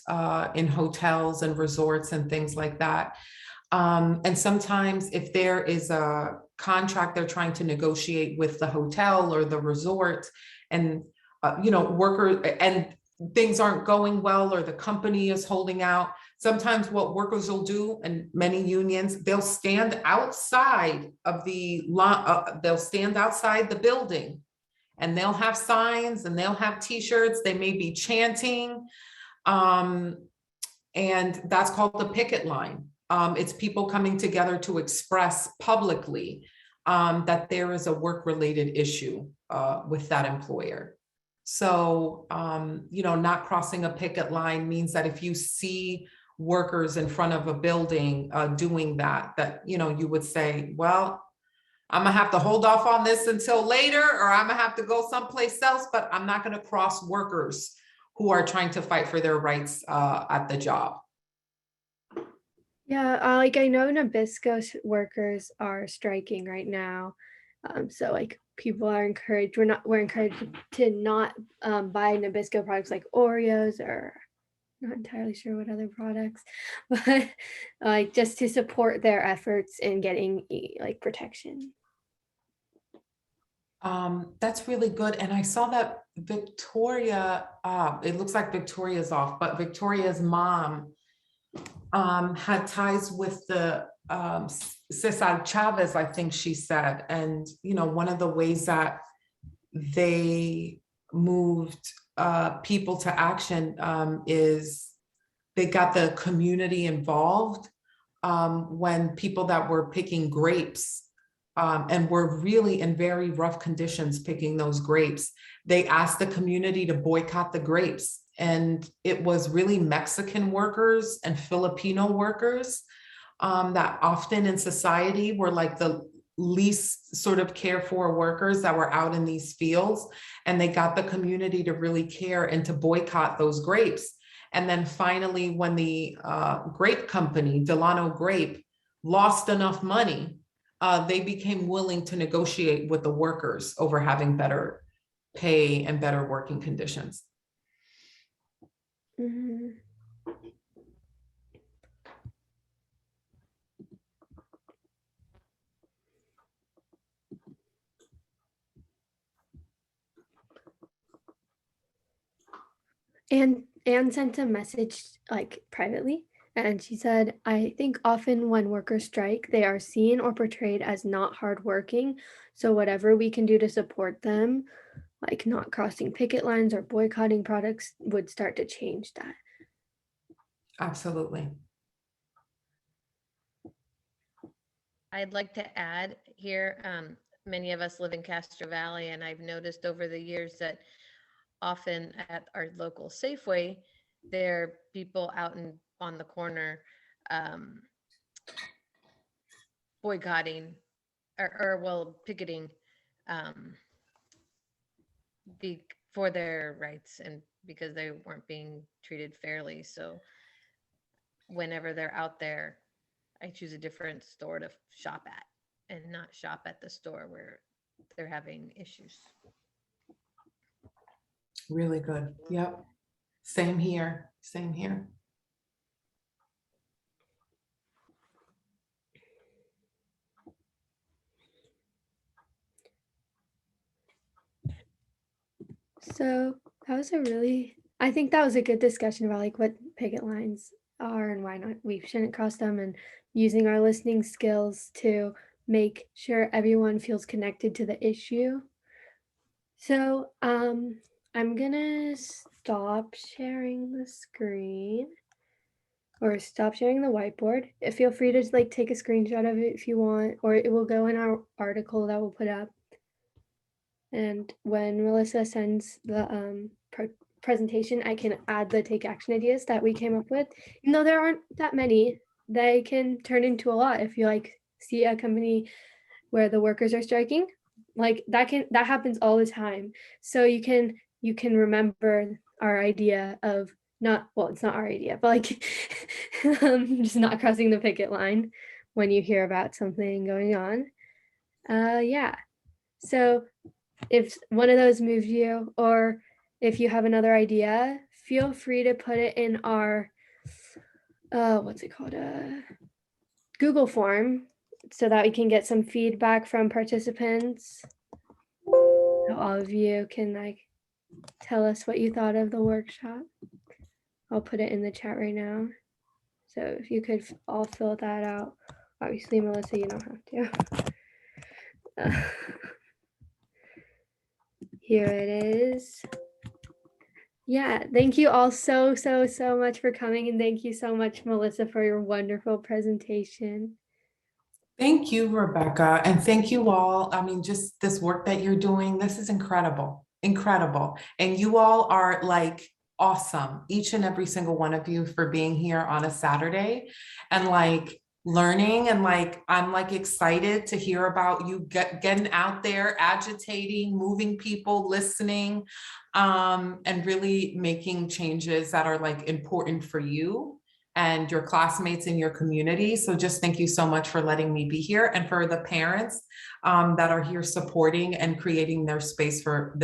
in hotels and resorts and things like that. And sometimes if there is a contract they're trying to negotiate with the hotel or the resort, and worker and things aren't going well, or the company is holding out, sometimes what workers will do, and many unions, they'll stand outside of the they'll stand outside the building, and they'll have signs and they'll have t-shirts, they may be chanting, and that's called the picket line. It's people coming together to express publicly that there is a work-related issue with that employer. So, not crossing a picket line means that if you see workers in front of a building doing that, you would say, well, I'm gonna have to hold off on this until later, or I'm gonna have to go someplace else, but I'm not gonna cross workers who are trying to fight for their rights at the job. Yeah, I know Nabisco workers are striking right now. So people are encouraged, we're encouraged to not buy Nabisco products like Oreos, or not entirely sure what other products, but just to support their efforts in getting protection. That's really good. And I saw that Victoria, it looks like Victoria's off, but Victoria's mom had ties with the Cesar Chavez, I think she said. And, one of the ways that they moved people to action is they got the community involved when people that were picking grapes and were really in very rough conditions picking those grapes, they asked the community to boycott the grapes. And it was really Mexican workers and Filipino workers that often in society were like the least sort of cared for workers that were out in these fields. And they got the community to really care and to boycott those grapes. And then finally, when the grape company, Delano Grape, lost enough money, they became willing to negotiate with the workers over having better pay and better working conditions. Mm-hmm. And Anne sent a message privately, and she said, I think often when workers strike, they are seen or portrayed as not hardworking. So whatever we can do to support them, like not crossing picket lines or boycotting products, would start to change that. Absolutely. I'd like to add here, many of us live in Castro Valley, and I've noticed over the years that often at our local Safeway, there are people out on the corner boycotting or well, picketing for their rights and because they weren't being treated fairly. So whenever they're out there, I choose a different store to shop at and not shop at the store where they're having issues. Really good. Yep. Same here. Same here. So that was I think that was a good discussion about like what picket lines are and why not we shouldn't cross them, and using our listening skills to make sure everyone feels connected to the issue. So I'm gonna stop sharing the screen or stop sharing the whiteboard. Feel free to like take a screenshot of it if you want, or it will go in our article that we'll put up. And when Melissa sends the presentation, I can add the take action ideas that we came up with. Even though there aren't that many, they can turn into a lot. If you like see a company where the workers are striking, like that happens all the time. So you can remember our idea of it's not our idea, but like just not crossing the picket line when you hear about something going on. Yeah. So if one of those moved you, or if you have another idea, feel free to put it in our what's it called, Google form, so that we can get some feedback from participants. So all of you can like tell us what you thought of the workshop. I'll put it in the chat right now. So if you could all fill that out. Obviously, Melissa, you don't have to. Here it is. Yeah, thank you all so much for coming, and thank you so much, Melissa, for your wonderful presentation. Thank you, Rebecca, and thank you all. I mean, just this work that you're doing, this is incredible, incredible. And you all are like awesome, each and every single one of you, for being here on a Saturday and like learning, and like I'm like excited to hear about you getting out there, agitating, moving people, listening, and really making changes that are like important for you and your classmates in your community. So just thank you so much for letting me be here, and for the parents that are here supporting and creating their space for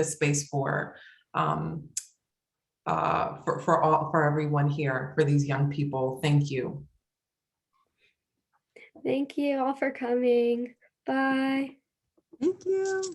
everyone here, for these young people. Thank you. Thank you all for coming. Bye. Thank you.